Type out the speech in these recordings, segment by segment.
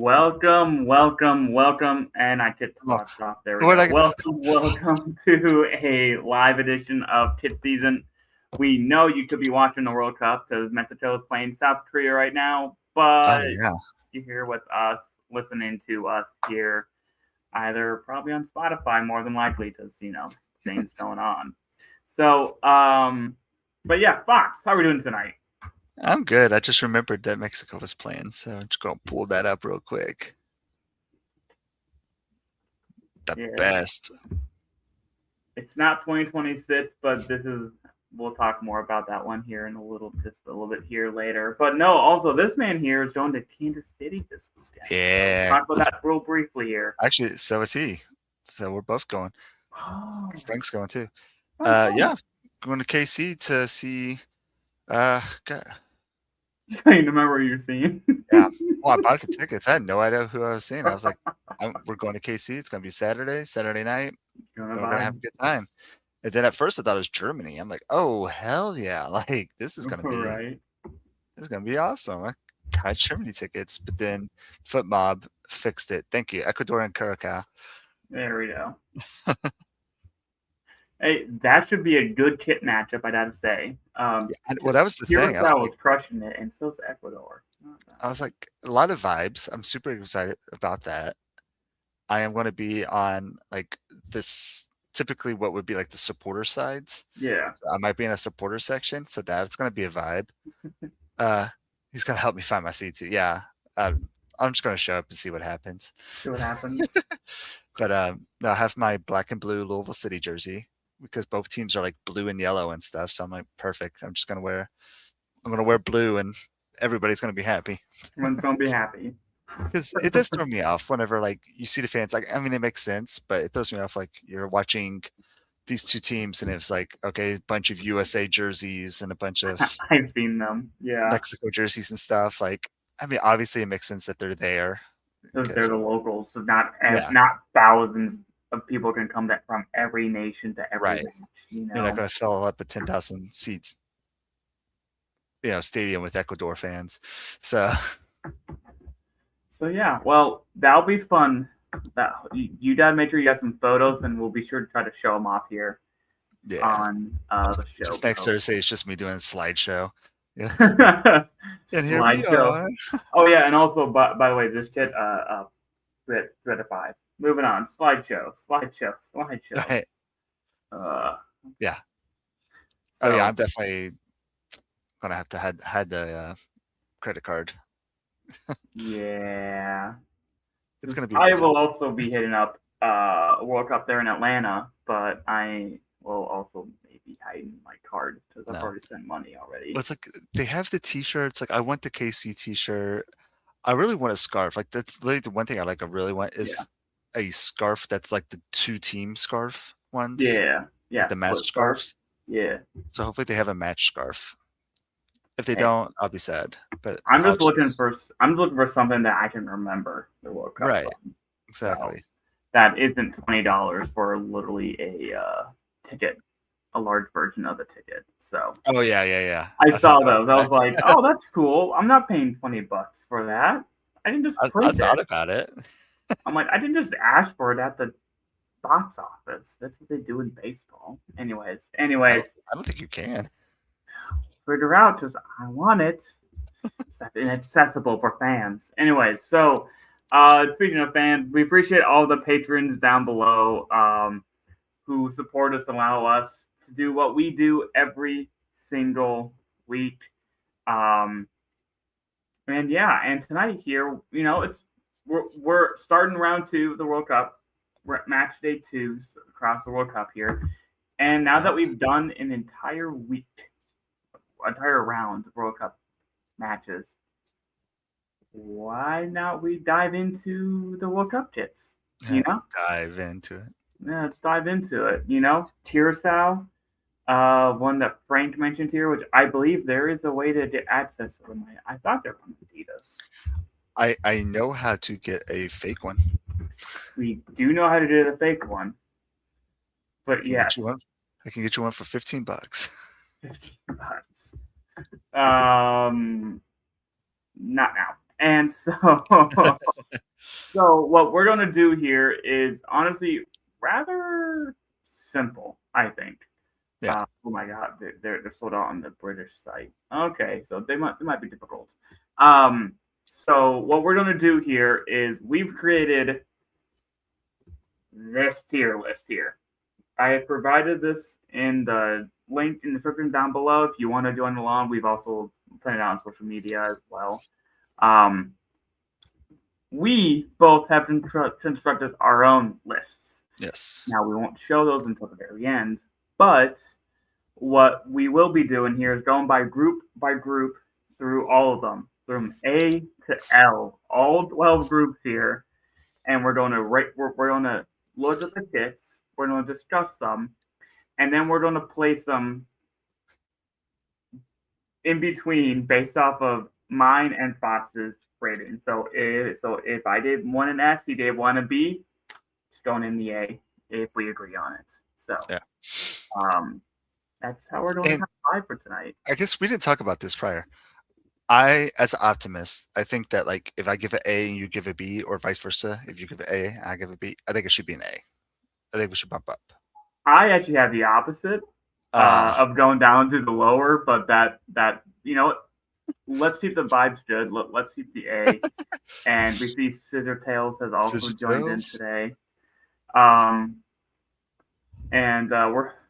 welcome, and I get to Oh, watch off. There we what go. I Welcome to a live edition of KitSZN. We know you could be watching the World Cup because Mexico is playing South Korea right now, oh but yeah. you're here with us, listening to us here, either probably on Spotify more than likely, because things going on. So, but yeah, Fox, how are we doing tonight? I'm good. I just remembered that Mexico was playing, so I'm just gonna pull that up real quick. The Yeah, best. it's not 2026, but we'll talk more about that one here in just a little bit here later. But no, also this man here is going to Kansas City this weekend. Yeah. Talk about that real briefly here. Actually, so is he. So we're both going. Oh, Frank's going too. fun. Yeah. Going to KC to see God, You don't even remember what you're seeing. yeah. Well, I bought the tickets. I had no idea who I was seeing. I was like, we're going to KC. It's gonna be Saturday night. Gonna We're gonna have vibe. a good time. And then at first I thought it was Germany. I'm like, oh hell yeah. Like this is gonna be Right. This is gonna be awesome. I got Germany tickets, but then Foot Mob fixed it. Thank you, Ecuador and Curacao. There we go. Hey, that should be a good kit matchup, I'd have to say. Well, that was the thing. Curacao was crushing it, and so's Ecuador. I was like, a lot of vibes. I'm super excited about that. I am going to be on like this typically what would be like the supporter sides. Yeah. So I might be in a supporter section, so that's going to be a vibe. He's going to help me find my seat too. Yeah. I'm just going to show up and see what happens. See what happens. But no, I have my black and blue Louisville City jersey because both teams are like blue and yellow and stuff. So I'm like, perfect. I'm gonna wear blue and everybody's gonna be happy. Everyone's gonna be happy. Because it does throw me off whenever like you see the fans. Like, I mean, it makes sense, but it throws me off. Like you're watching these two teams, and it's like, okay, a bunch of USA jerseys and a bunch of I've seen them. Yeah, Mexico jerseys and stuff. Like, I mean, obviously, it makes sense that they're there because they're because the locals, so yeah, not thousands of people can come from every nation to every right. match. You're not going to fill up a 10,000 seats, stadium with Ecuador fans. So yeah, well, that'll be fun. You gotta make sure you got some photos, and we'll be sure to try to show them off here on the show. Just next Thursday, it's just me doing a slideshow. Yeah. And here we are. Oh yeah, and also by the way, this kid thread of 5. Moving on, slideshow. Right. Yeah. So, oh yeah, I'm definitely gonna have to had the credit card. Yeah. It's gonna be. I will also be hitting up World Cup there in Atlanta, but I will also maybe hiding my card because I've already spent money already. Well, it's like they have the T-shirts. Like I want the KC T-shirt. I really want a scarf. Like that's literally the one thing I really want is a scarf that's like the 2-team scarf ones. Yeah, like the match scarves. Yeah. So hopefully they have a match scarf. If they don't, I'll be sad. But I'm just looking for something that I can remember the World Cup. Right. Exactly. So that isn't $20 for literally a ticket, a large version of the ticket. So. Oh yeah. I saw those. I was like, oh, that's cool. I'm not paying $20 for that. I didn't just. I thought about it. I'm like, I didn't just ask for it at the box office. That's what they do in baseball. Anyways. I don't think you can. Figure out because I want it. It's inaccessible for fans. Anyways, so speaking of fans, we appreciate all the patrons down below who support us, allow us to do what we do every single week. And tonight here, we're starting round 2 of the World Cup. We're at match day 2 across the World Cup here. And now that we've done an entire round of World Cup matches, why not we dive into the World Cup kits? Dive into it. Yeah, let's dive into it. Curacao, one that Frank mentioned here, which I believe there is a way to get access to them. I thought they were on Adidas. I know how to get a fake one. We do know how to do the fake one. But yes. I can get you one for $15. $15. Not now. And so, so what we're gonna do here is honestly rather simple, I think. Yeah. Oh my God, they're sold out on the British site. Okay, so they might be difficult. Um, so what we're gonna do here is we've created this tier list here. I have provided this in the link in the description down below. If you want to join along, we've also put it out on social media as well. Um, we both have constructed our own lists. Yes. Now we won't show those until the very end, but what we will be doing here is going by group through all of them, from A to L, all 12 groups here, and we're going to we're going to look at the kits, we're going to discuss them, and then we're going to place them in between based off of mine and Fox's rating. So if I did one an S, he did one a B, it's going in the A if we agree on it. So Yeah. That's how we're doing And top five for tonight. I guess we didn't talk about this prior. I, as an optimist, I think that like if I give it A and you give it B, or vice versa, if you give it A and I give it B, I think it should be an A. I think we should bump up. I actually have the opposite of going down to the lower, but that let's keep the vibes good. Let's keep the A, and we see Scissor Tails has also Scissor joined Tails? in today. And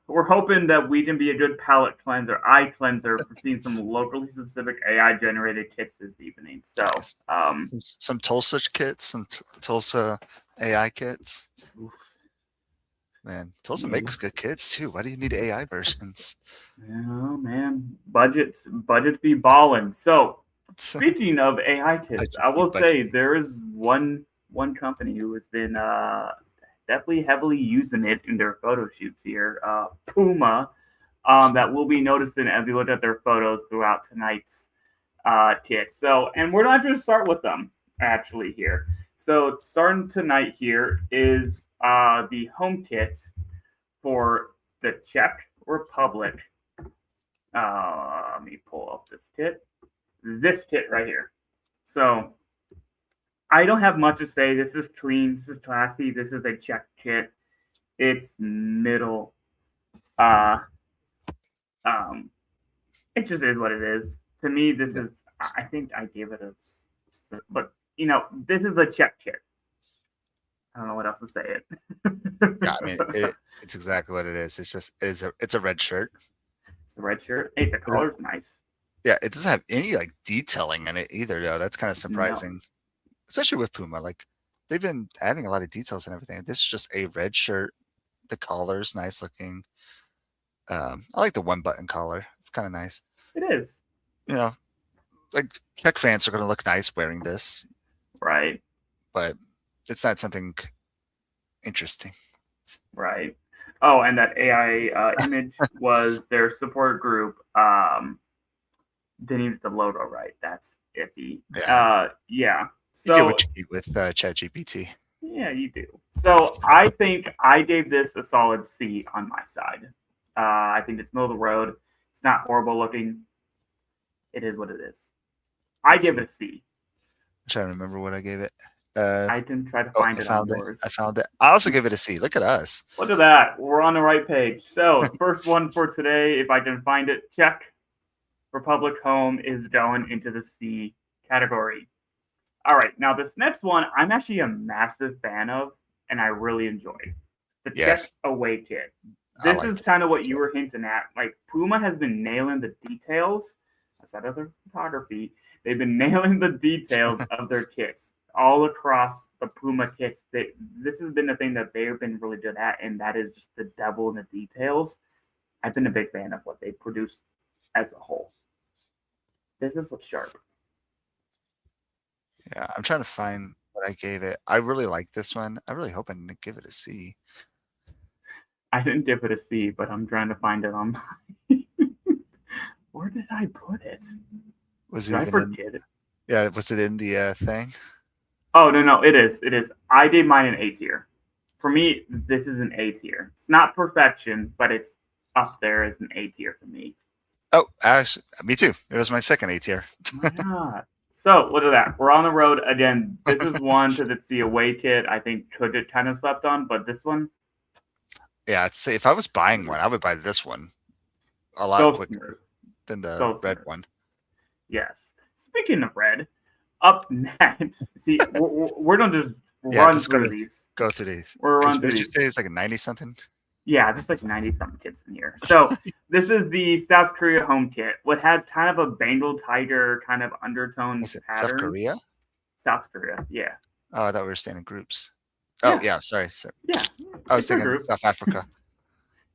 we're hoping that we can be a good palate cleanser, eye cleanser for seeing some locally specific AI generated kits this evening. So, Nice. Some Tulsa kits, some Tulsa AI kits. oof. Man, Tulsa Yeah. makes good kits too. Why do you need AI versions? Oh man, budgets be balling. So, speaking of AI kits, I will say there is one company who has been definitely heavily using it in their photo shoots here, Puma, that we'll be noticing as we look at their photos throughout tonight's kit. So, and we're not going to start with them actually here. So, starting tonight here is the home kit for the Czech Republic. Let me pull up this kit. This kit right here. So, I don't have much to say. This is clean. This is classy. This is a Czech kit. It's middle. It just is what it is. To me, this is. I think I gave it a. But this is a Czech kit. I don't know what else to say. It. Yeah, I mean, it's exactly what it is. It's just it's a red shirt. It's a red shirt. Hey, the color's nice. Yeah, it doesn't have any like detailing in it either, though. That's kind of surprising, especially with Puma. Like they've been adding a lot of details and everything. This is just a red shirt. The collar's nice looking. I like the one button collar. It's kind of nice. It is. Like Czech fans are going to look nice wearing this, right? But it's not something interesting, right? Oh, and that AI image was their support group. Didn't use the logo right. That's iffy. Yeah. So you get what you get with ChatGPT. Yeah, you do. So I think I gave this a solid C on my side. I think it's middle of the road. It's not horrible looking. It is what it is. I give it a C. I'm trying to remember what I gave it. I can try to find it on yours. I found it. I also give it a C. Look at us. Look at that. We're on the right page. So first one for today, if I can find it, Czech Republic Home is going into the C category. All right. Now this next one, I'm actually a massive fan of, and I really enjoyed. The Czech away kit. This is kind of what you were hinting at. Like Puma has been nailing the details. Outside of their photography, they've been nailing the details of their kits all across the Puma kits. This has been the thing that they've been really good at, and that is just the devil in the details. I've been a big fan of what they produced as a whole. This looks sharp. Yeah, I'm trying to find what I gave it. I really like this one. I really hope I didn't give it a C. I didn't give it a C, but I'm trying to find it on mine. Where did I put it? Was it even in, yeah, was it in the thing? Oh, no, it is. It is. I gave mine an A tier. For me, this is an A tier. It's not perfection, but it's up there as an A tier for me. Oh, actually, me too. It was my second A tier. Yeah. So look at that. We're on the road again. This is one to the away kit. I think could get kind of slept on, but this one Yeah, I'd say if I was buying one, I would buy this one a lot so quicker smooth, than the so red smooth. one. Yes. Speaking of red, up next. See, we're gonna just Yeah, run just through these. go through these. We're Because run what through did you these. say? It's like a 90 something. Yeah, there's like 90 something kits in here. So this is the South Korea home kit. What had kind of a Bengal tiger kind of undertone Was it South pattern. Korea? South Korea, yeah. Oh, I thought we were staying in groups. Oh, Yeah, yeah, sorry. yeah. I was It's our thinking group. South Africa.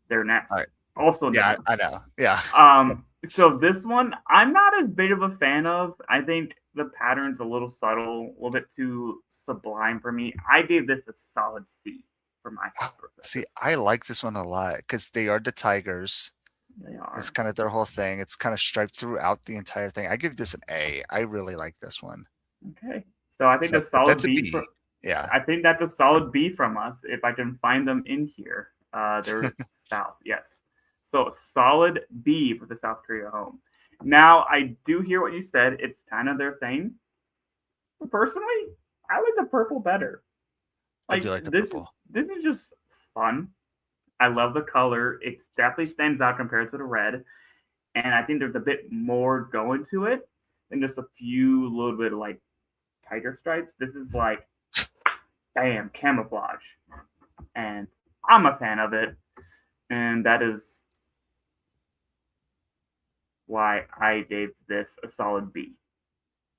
They're All next. right. Also Yeah, new. I know. Yeah. So this one I'm not as big of a fan of. I think the pattern's a little subtle, a little bit too sublime for me. I gave this a solid C for my See, perspective. I like this one a lot because they are the Tigers. They It's are. kind of their whole thing. It's kind of striped throughout the entire thing. I give this an A. I really like this one. Okay. So I think So, a but solid that's a B for B. Yeah. I think that's a solid B from us if I can find them in here. They're south, yes. So solid B for the South Korea home. Now I do hear what you said. It's kind of their thing. But personally, I like the purple better. I Like do like the purple. this is just fun. I love the color. It definitely stands out compared to the red, and I think there's a bit more going to it than just a few little bit of like tiger stripes. This is like bam camouflage, and I'm a fan of it, and that is why I gave this a solid B.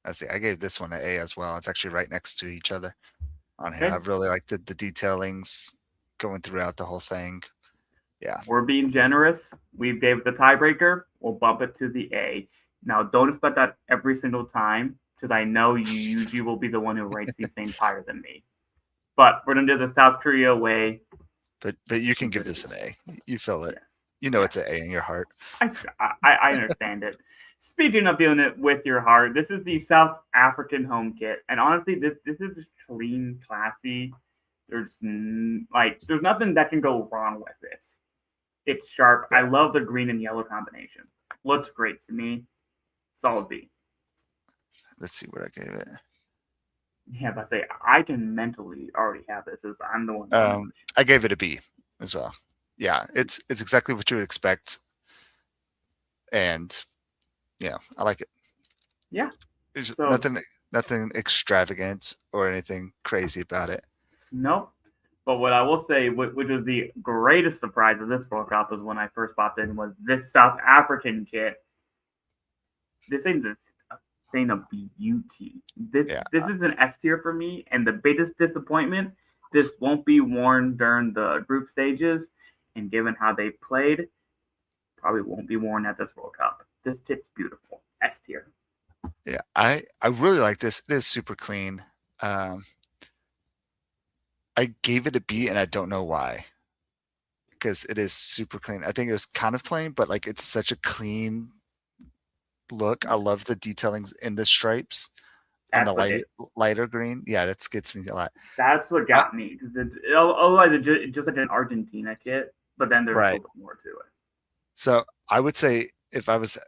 I see. I gave this one an A as well. It's actually right next to each other on here. I Okay, really like the detailings going throughout the whole thing. Yeah. we're being generous. We gave the tiebreaker. We'll bump it to the A. Now, don't expect that every single time because I know you usually will be the one who rates these things higher than me. But we're gonna do the South Korea way. But you can give this an A. You feel it. Yes, You know yes, it's an A in your heart. I understand it. Speaking of doing it with your heart, this is the South African home kit, and honestly, this is just clean, classy. There's nothing that can go wrong with it. It's sharp. I love the green and yellow combination. Looks great to me. Solid B. Let's see what I gave it. Yeah, but I say I can mentally already have this as I'm the one. I gave it a B as well. Yeah, it's exactly what you would expect, and yeah, I like it. Yeah, There's so nothing extravagant or anything crazy about it. nope. But what I will say, which was the greatest surprise of this World Cup, was when I first popped in, was this South African kit. This thing's a thing of beauty. This is an S tier for me, and the biggest disappointment, this won't be worn during the group stages, and given how they played, probably won't be worn at this World Cup. This kit's beautiful. S tier. Yeah, I really like this. It is super clean. I gave it a B, and I don't know why. Because it is super clean. I think it was kind of plain, but like it's such a clean look. I love the detailings in the stripes on the lighter green. Yeah, that gets me a lot. That's what got me because otherwise it's just like an Argentina kit, but then there's a little bit more to it. So I would say if I was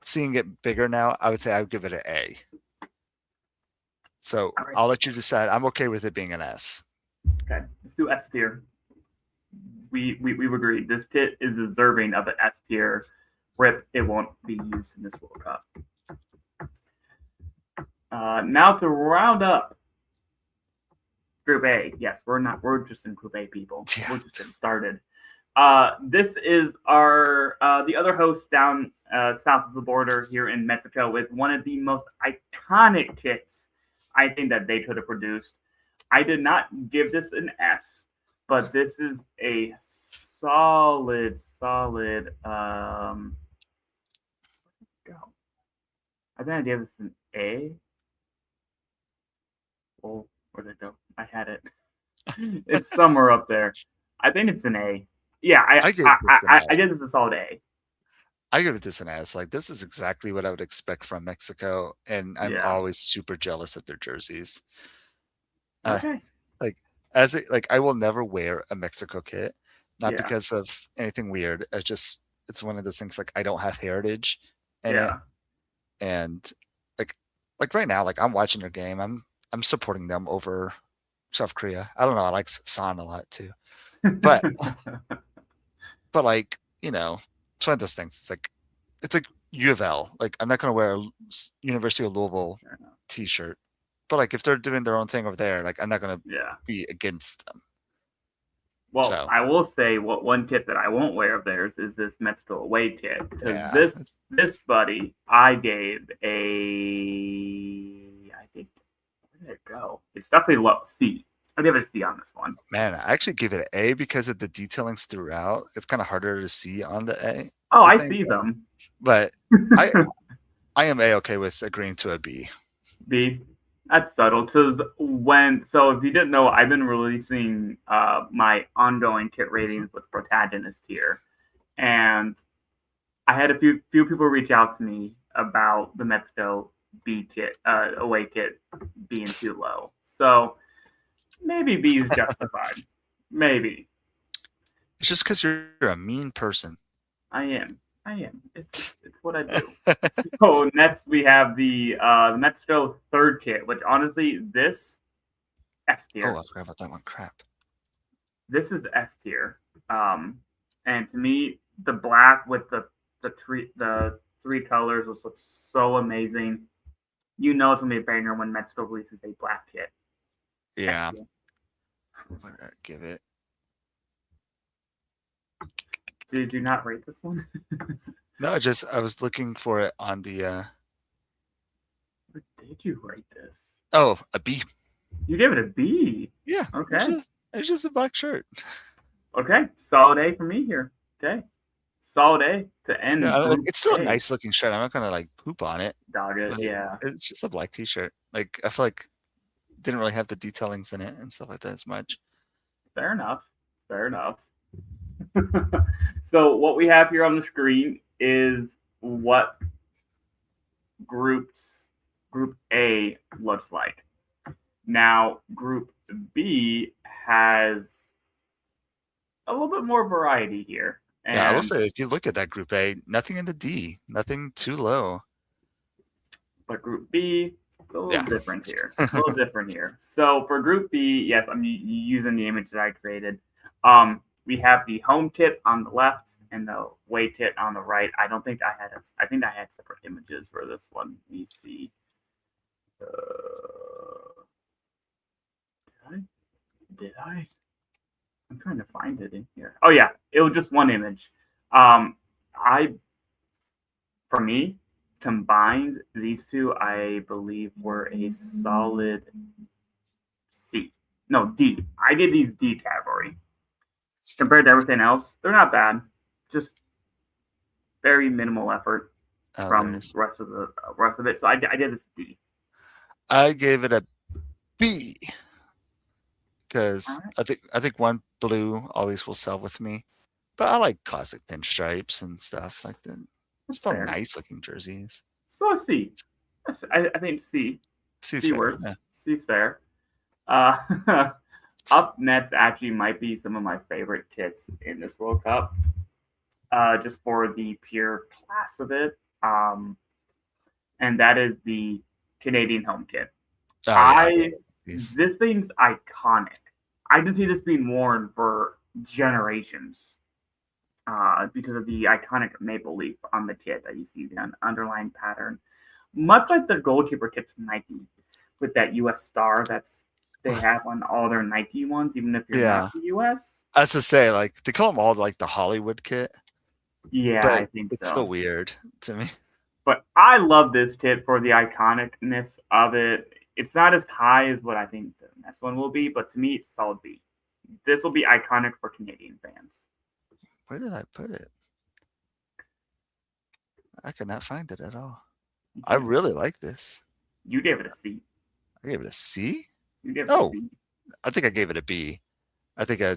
seeing it bigger now, I would say I would give it an A. So I'll let you decide. I'm okay with it being an S. Okay, let's do S tier. We've agreed. This kit is deserving of an S tier. Rip, it won't be used in this World Cup. Now to round up Group A. Yes, we're just in Group A, people. Yeah. We're just getting started. This is our the other host down south of the border here in Mexico with one of the most iconic kits I think that they could have produced. I did not give this an S, but this is a solid. Go. I think I gave this an A. Oh, where'd it go? I had it. It's somewhere up there. I think it's an A. Yeah, I give this a solid A. I give this an S. Like this is exactly what I would expect from Mexico, and I'm always super jealous of their jerseys. Okay. Like I will never wear a Mexico kit, not because of anything weird. It's one of those things like I don't have heritage in it, and like like right now, like I'm watching their game. I'm supporting them over South Korea. I don't know. I like San a lot too, but like it's one of those things. It's like U of L. Like I'm not gonna wear a University of Louisville T-shirt, but like if they're doing their own thing over there, like I'm not gonna Yeah. be against them. Well, So I will say what one kit that I won't wear of theirs is this Mexico away kit because yeah, this buddy I gave a I think where did it go? It's definitely low C. I'll give it a C on this one. man, I actually give it an A because of the detailings throughout. It's kind of harder to see on the A, Oh, I I think, see them. but I I am a okay with agreeing to a B. B. That's subtle because if you didn't know, I've been releasing my ongoing kit ratings with protagonist here, and I had a few people reach out to me about the Mexico B kit away kit being too low. So maybe B is justified. Maybe It's just because you're a mean person. I am. I am. It's what I do. So next we have the Mexico third kit, which honestly this S tier. Oh, I forgot about that one. Crap. This is S tier. And to me, the black with the three colors was so amazing. You know it's gonna be a banger when Mexico releases a black kit. Yeah. What did I give it? Did you not rate this one? No, I was looking for it on the. What did you rate this? Oh, a B. You gave it a B. Yeah. Okay. It's just a black shirt. Okay. Solid A for me here. Okay. Solid A to end. Yeah, it's still a nice looking shirt. I'm not gonna like poop on it. Dog it. Like, Yeah. it's just a black T-shirt. Like I feel like didn't really have the detailings in it and stuff like that as much. Fair enough. Fair enough. So what we have here on the screen is what group A looks like. Now group B has a little bit more variety here. And yeah, I will say if you look at that group A, nothing in the D, nothing too low. But group B, it's a little different here. A little different here. So for group B, yes, I'm using the image that I created. We have the home kit on the left and the away kit on the right. I don't think I had separate images for this one. Let me see. Did I? I'm trying to find it in here. Oh yeah, it was just one image. For me, combined, these two I believe were a solid C. No, D. I did these D category. Compared to everything else, they're not bad. Just very minimal effort from the rest of it. So I did this D. I gave it a B because I think one blue always will sell with me, but I like classic pinstripes and stuff like that. Still nice looking jerseys. So a C. I think C. C works. Yeah. C's fair. Up next actually might be some of my favorite kits in this World Cup. Just for the pure class of it. And that is the Canadian home kit. This thing's iconic. I can see this being worn for generations because of the iconic maple leaf on the kit that you see, the underlying pattern. Much like the goalkeeper kits from Nike with that US star they have on all their Nike ones, even if you're not the US. I was to say, like, they call them all like the Hollywood kit. Yeah, I think it's still weird to me. But I love this kit for the iconicness of it. It's not as high as what I think the next one will be, but to me, it's solid B. This will be iconic for Canadian fans. Where did I put it? I could not find it at all. I really like this. You gave it a C. I gave it a C? You gave it a C. I think I gave it a B. I think I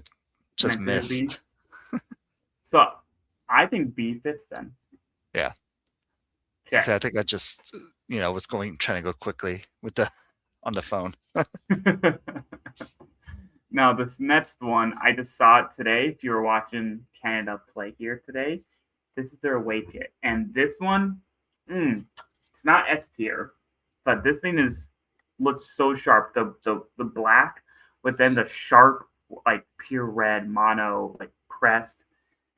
just missed. So I think B fits then. Yeah. Okay. So I think I just, was trying to go quickly with on the phone. Now, this next one, I just saw it today. If you were watching Canada play here today, this is their away kit. And this one, it's not S tier, but this thing looks so sharp. The black, but then the sharp like pure red mono like crest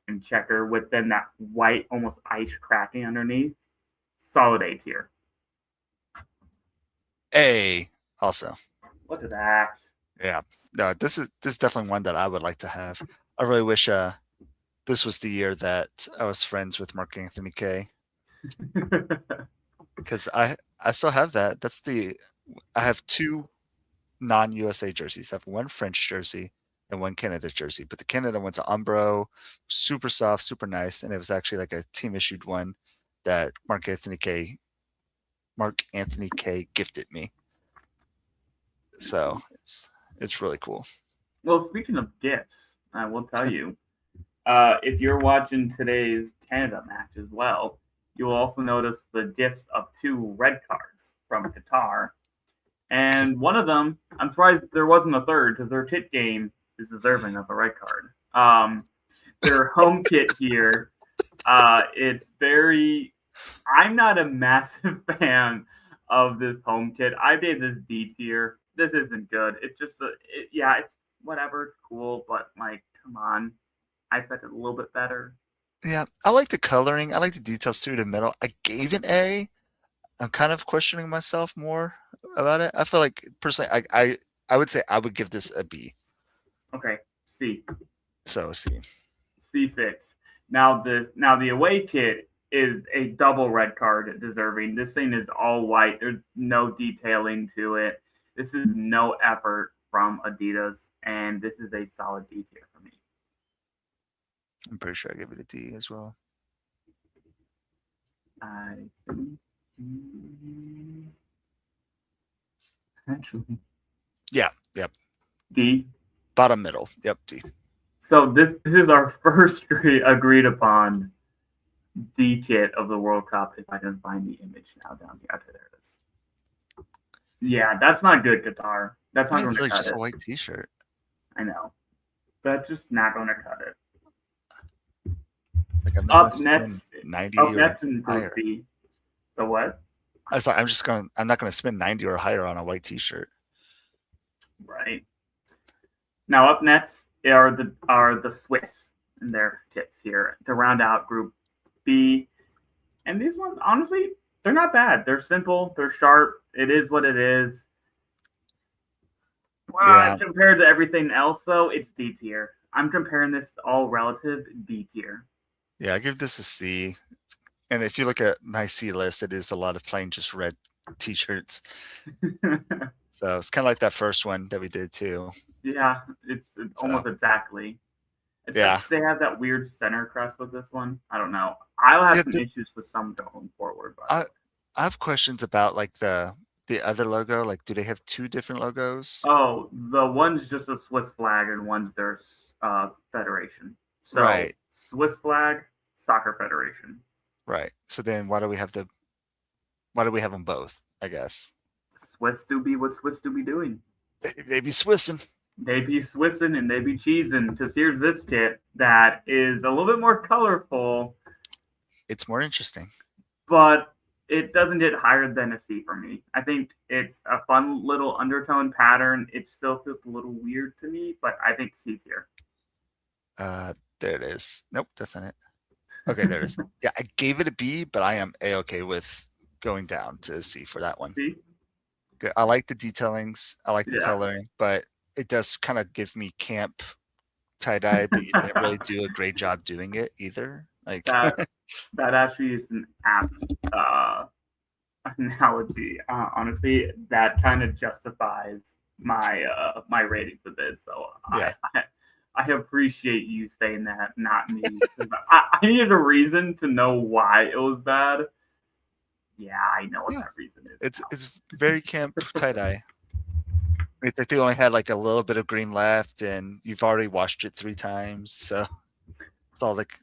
and checker with then that white almost ice cracking underneath. Solid A tier. A also. Look at that. Yeah. No, this is definitely one that I would like to have. I really wish this was the year that I was friends with Mark Anthony K, because I still have that. I have two non-USA jerseys. I have one French jersey and one Canada jersey, but the Canada one's an Umbro, super soft, super nice, and it was actually like a team issued one that Mark Anthony K gifted me. So it's really cool. Well, speaking of gifts, I will tell you, if you're watching today's Canada match as well, you will also notice the gifts of two red cards from Qatar. And one of them, I'm surprised there wasn't a third because their kit game is deserving of a red card. Their home kit here, it's very. I'm not a massive fan of this home kit. I gave this D tier. This isn't good. It's just, yeah, it's whatever, it's cool, but like, come on. I expected a little bit better. Yeah, I like the coloring. I like the details through the middle. I gave an A. I'm kind of questioning myself more about it. I feel like personally, I would say I would give this a B. Okay, C. So C. C fits. Now the away kit is a double red card deserving. This thing is all white. There's no detailing to it. This is no effort from Adidas, and this is a solid D tier for me. I'm pretty sure I give it a D as well. I actually Yeah, yep. D. Bottom middle. Yep, D. So this is our first agreed upon D kit of the World Cup. If I can find the image now down here, okay, there it is. Yeah, that's not good, Qatar. That's not going It's to like cut just it. a white T-shirt. I know. That's just not going to cut it. Like I'm Up not next, 90 up or next in Group higher. B. The what? I was like, I'm not gonna spend 90 or higher on a white T-shirt. Right. Now up next are the Swiss and their kits here to round out Group B. And these ones, honestly, they're not bad. They're simple. They're sharp. It is what it is. Yeah. Compared to everything else, though, it's D tier. I'm comparing this all relative D tier. Yeah, I give this a C. And if you look at my C list, it is a lot of plain just red T-shirts. So it's kind of like that first one that we did too. Yeah, it's almost exactly. Yeah. They have that weird center crest with this one. I don't know. I'll have some issues with some going forward. But I have questions about like the other logo. Like, do they have two different logos? Oh, the one's just a Swiss flag and one's their federation. So Right. Swiss flag, soccer federation. Right. So then why do we have them both? I guess Swiss do be what Swiss do be doing. They be Swissing. They be Swissing and they be cheesing. Because here's this kit that is a little bit more colorful. It's more interesting. But it doesn't get higher than a C for me. I think it's a fun little undertone pattern. It still feels a little weird to me, but I think C's here. There it is. Nope, that's not it. Okay, there it is. Yeah, I gave it a B, but I am A-okay with going down to a C for that one. C? Good. I like the detailings. I like the coloring, but it does kind of give me camp tie-dye, but you didn't really do a great job doing it either. Like that actually is an apt analogy. Honestly, that kind of justifies my my ratings a bit. So yeah. I appreciate you saying that, not me. I needed a reason to know why it was bad. Yeah, I know what that reason is. It's very camp tie-dye. It's like they only had like a little bit of green left, and you've already washed it 3 times, so it's all like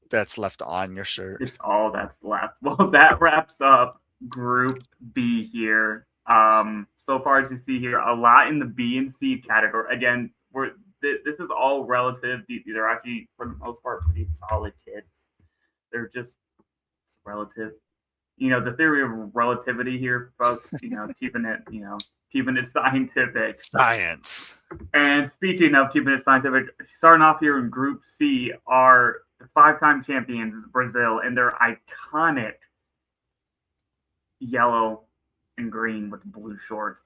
that's left on your shirt. It's all that's left. Well, that wraps up Group B here. So far as you see here, a lot in the B and C category. Again, this is all relative. These are actually, for the most part, pretty solid kits. They're just relative. the theory of relativity here, folks. Keeping it scientific. Science. And speaking of keeping it scientific, starting off here in Group C are the five-time champions Brazil and their iconic yellow and green with the blue shorts.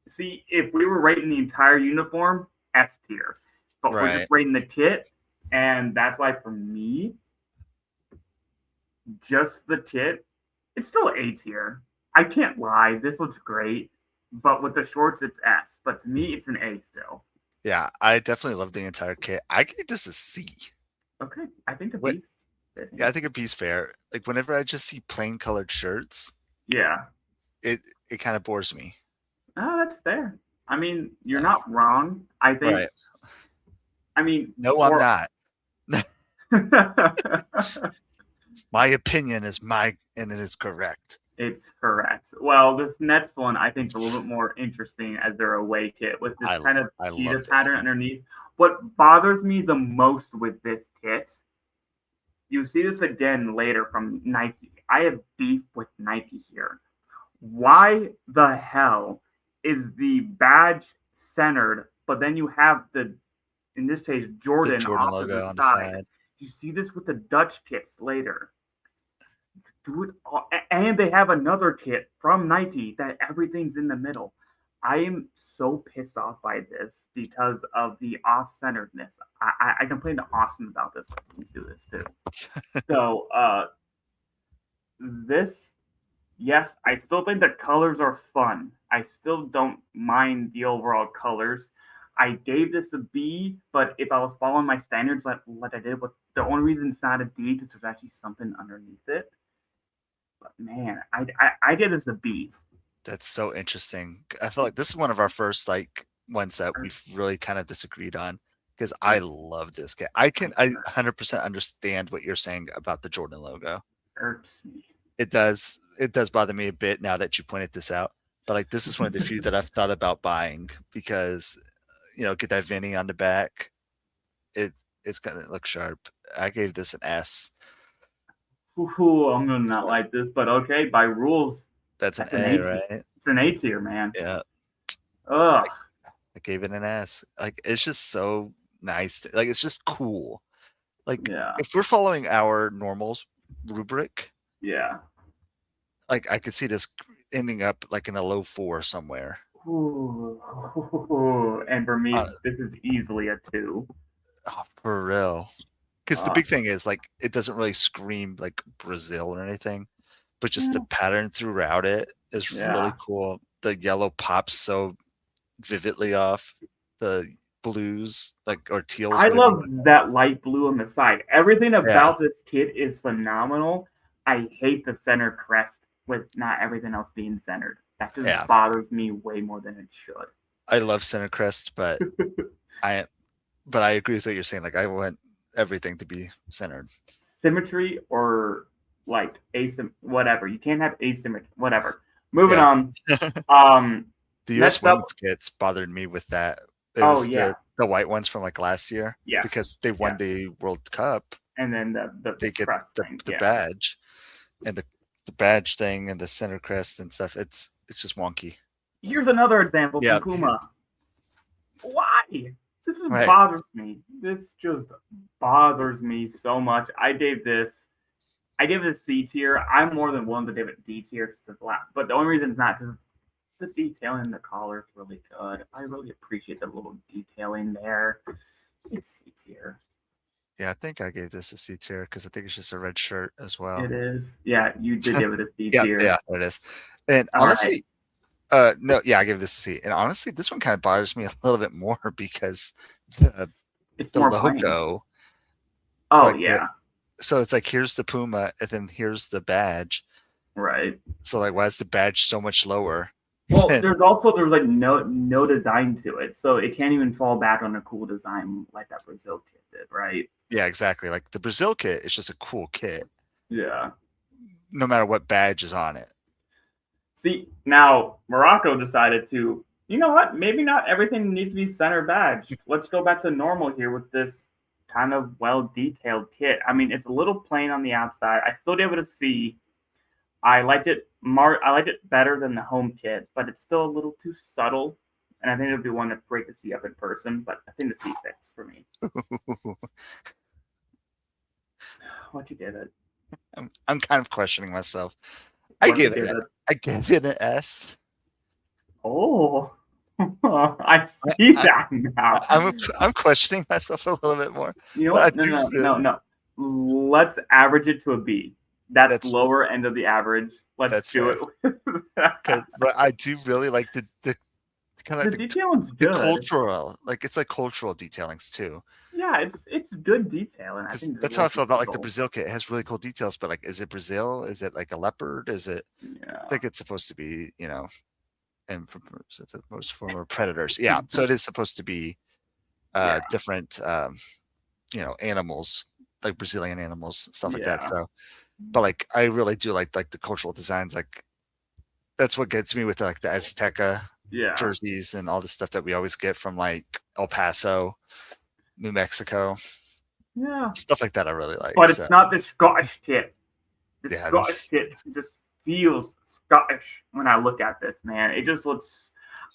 See, if we were rating the entire uniform, S tier, but we're just rating the kit, and that's why for me, just the kit, it's still A tier. I can't lie, this looks great, but with the shorts, it's S. But to me, it's an A still. Yeah, I definitely love the entire kit. I gave this a C. Okay, I think the B's. Yeah, I think a B's fair. Like whenever I just see plain colored shirts, yeah, it kind of bores me. Oh, that's fair. I mean, you're not wrong. I think. Right. I mean, no, I'm not. My opinion is and it is correct. It's correct. Well, this next one I think is a little bit more interesting as their away kit with this kind of cheetah pattern underneath. What bothers me the most with this kit, you see this again later from Nike. I have beef with Nike here. Why the hell is the badge centered, but then you have in this case, Jordan off to the side. You see this with the Dutch kits later. Do it all, and they have another kit from Nike that everything's in the middle. I am so pissed off by this because of the off-centeredness. I complained to Austin about this. Let's do this too. So this, yes, I still think the colors are fun. I still don't mind the overall colors. I gave this a B, but if I was following my standards like I did, with the only reason it's not a D is there's actually something underneath it. But man, I give this a B. That's so interesting. I feel like this is one of our first ones that we've really kind of disagreed on because I love this guy. I 100% understand what you're saying about the Jordan logo. Irks me. It does bother me a bit now that you pointed this out. But this is one of the few that I've thought about buying because get that Vinny on the back. It's gonna look sharp. I gave this an S. Ooh, I'm gonna not like this, but okay, by rules. That's an A, right? It's an A tier, man. Yeah. Ugh. I gave it an S. It's just so nice. It's just cool. If we're following our normals rubric, yeah. I could see this ending up in a low 4 somewhere. Ooh. And for me, this is easily a 2. Oh, for real. Because the big thing is it doesn't really scream like Brazil or anything, but just the pattern throughout it is really cool. The yellow pops so vividly off the blues, or teals. I love that light blue on the side. Everything about this kit is phenomenal. I hate the center crest with not everything else being centered. That just bothers me way more than it should. I love center crest, but I agree with what you're saying. I want everything to be centered. Symmetry or whatever. You can't have asymmetry. Whatever. Moving on. The US women's kits bothered me with that. It was the white ones from last year. Yeah. Because they won the World Cup. And then they get the badge. And the badge thing and the center crest and stuff. It's just wonky. Here's another example from Puma. Why? This just bothers me. This just bothers me so much. I gave it a C tier. I'm more than willing to give it D tier, but the only reason it's not because the detailing in the collar is really good. I really appreciate the little detailing there. It's C tier. Yeah, I think I gave this a C tier because I think it's just a red shirt as well. It is. Yeah, you did give it a C tier. Yeah, there it is. And honestly, no, yeah, I give this a C. And honestly, this one kind of bothers me a little bit more because the logo. Oh, yeah. So it's here's the Puma, and then here's the badge. Right. So why is the badge so much lower? Well, there's no design to it, so it can't even fall back on a cool design like that Brazil kit did, right? Yeah, exactly. The Brazil kit is just a cool kit. Yeah. No matter what badge is on it. See, now Morocco decided to, you know what? Maybe not everything needs to be center badge. Let's go back to normal here with this kind of well-detailed kit. I mean, it's a little plain on the outside. I still gave it a C. I liked it I liked it better than the home kit, but it's still a little too subtle. And I think it would be one to break the C up in person, but I think the C fits for me. What you give it? I'm kind of questioning myself. I What you gave give it it? I gave it an S. Oh, I I, see I that now. I'm questioning myself a little bit more, You know but I what? No, do no, no, really. no. Let's average it to a B. That's That's lower end of the average. Let's that's do fair. it. With But I do really like the kind of the detailing's the good. cultural, like it's like cultural detailings too. Yeah, it's good detail, and I Because think it's a that's how little I too feel about like the subtle. Brazil kit. It has really cool details, but like, is it Brazil? Is it like a leopard? Is it? I Yeah, think it's supposed to be, and from the most former predators. Yeah, so it is supposed to be yeah, different, animals, like Brazilian animals, stuff like that. yeah, So, but like, I really do like the cultural designs. Like, that's what gets me with like the Azteca yeah, jerseys and all the stuff that we always get from like El Paso, New Mexico, yeah. stuff like that. I really like. But So it's not the Scottish kit. The yeah, Scottish this kit just feels Scottish when I look at this, man. It just looks.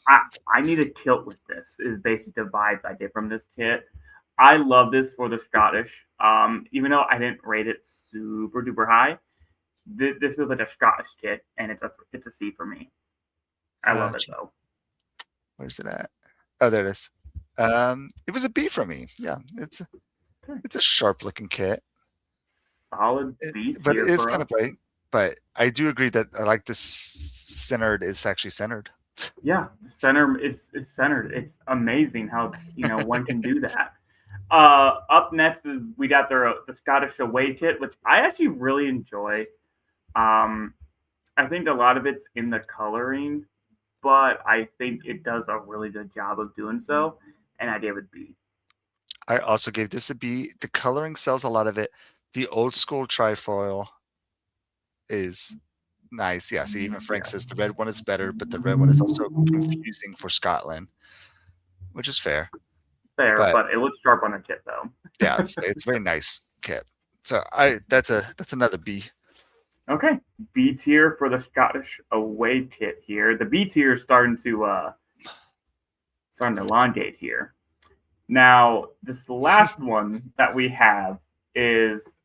I need a kilt with this. Is basically the vibes I get from this kit. I love this for the Scottish. Even though I didn't rate it super duper high, this feels like a Scottish kit, and it's a C for me. I love it though. where's it at? Oh, there it is. It was a B for me. Yeah, Okay. it's a sharp looking kit, Solid B but it tier is for kind us. of bright. But I do agree that I like this centered is actually centered. Yeah, the center it's centered. It's amazing how one can do that. Up next is we got the Scottish away kit, which I actually really enjoy. Um, I think a lot of it's in the coloring, but I think it does a really good job of doing so. And I gave it B. I also gave this a B. The coloring sells a lot of it. The old school trifoil is nice. Yeah, see, even Frank Yeah, says the red one is better, but the red one is also confusing for Scotland, which is fair. fair, But but it looks sharp on the kit though. yeah, it's very nice kit. So that's another B. Okay, B tier for the Scottish away kit here. The B tier is starting to elongate here. Now, this last one that we have is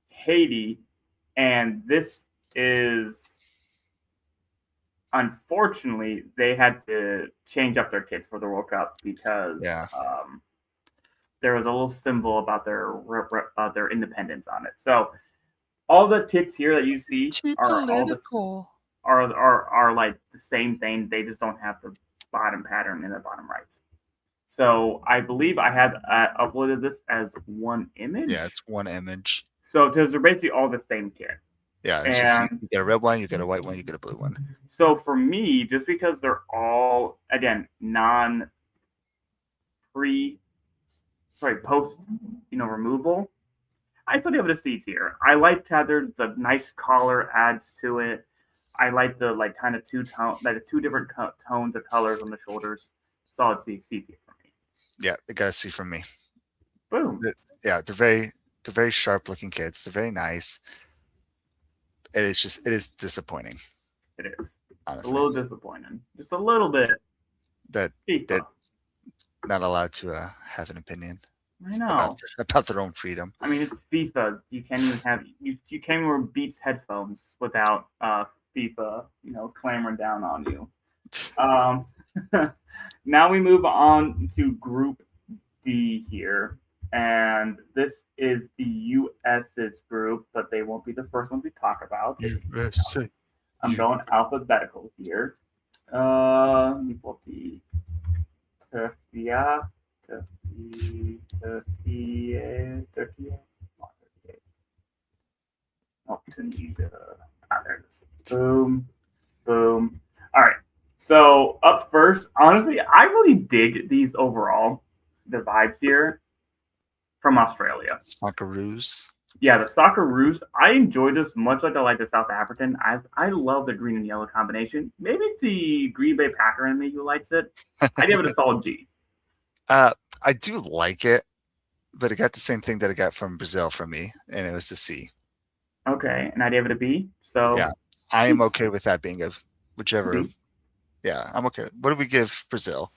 Haiti, and this is unfortunately they had to change up their kits for the World Cup because Yeah. there was a little symbol about their independence on it. So all the kits here that you see Too are all the political. are like the same thing. They just don't have the bottom pattern in the bottom right. So I believe I had uploaded this as one Yeah, image. it's one image. So they're basically all the same kit. Yeah, it's just you And get a red one, you get a white one, you get a blue one. so for me, just because they're all again non pre sorry post removal, I still give it a C tier. I like how there's the nice collar adds to it. I like the like kind of two different tones of colors on the shoulders. Solid C tier for me. Yeah, it got a C from me. Boom. Yeah, they're very sharp looking kids. They're very nice. It is disappointing, It is. It's a honestly, little disappointing. Just a little bit. that they're FIFA. not allowed to have an opinion I about know. about their own freedom. I mean, it's FIFA. You can't even have you can't even wear Beats headphones without FIFA, clamoring down on you. Um, now we move on to Group D here, and this is the U.S.'s group, but they won't be the first ones we talk about. USA. I'm going alphabetical here. Let me pull up the Turkey, Turkey, Turkey, Turkey. Oh, Tunisia. There it is. Boom, boom. All right. So up first, honestly, I really dig these overall. The vibes here from Australia. Socceroos. Yeah, the Socceroos. I enjoy this much like I like the South African. I love the green and yellow combination. Maybe it's the Green Bay Packer in me who likes it. I give it a solid G. I do like it, but it got the same thing that it got from Brazil from me, and it was the C. Okay, and I gave it a B. So Yeah, I am okay with that being a whichever. B. Yeah, I'm okay. What do we give Brazil?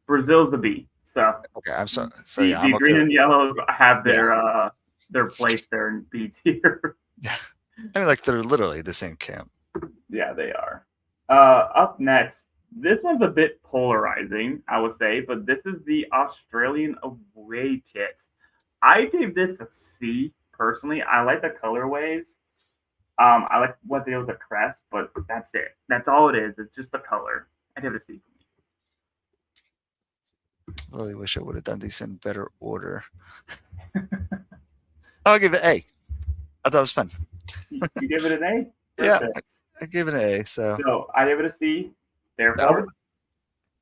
Brazil's the B. So Okay, I'm so yeah, I'm the okay green with and yellows have yeah. their place there in B tier. Yeah. I mean, like they're literally the same camp. Yeah, they are. Up next, this one's a bit polarizing, I would say, but this is the Australian away kit. I gave this a C personally. I like the colorways. I like what they did with the crest, but that's it. That's all it is. It's just the color. I give it a C for me. Really wish I would have done these in better order. I'll give it A. I thought it was fun. You give it an A? Yeah, Perfect. I gave it an A. So So I give it a C. no, Therefore,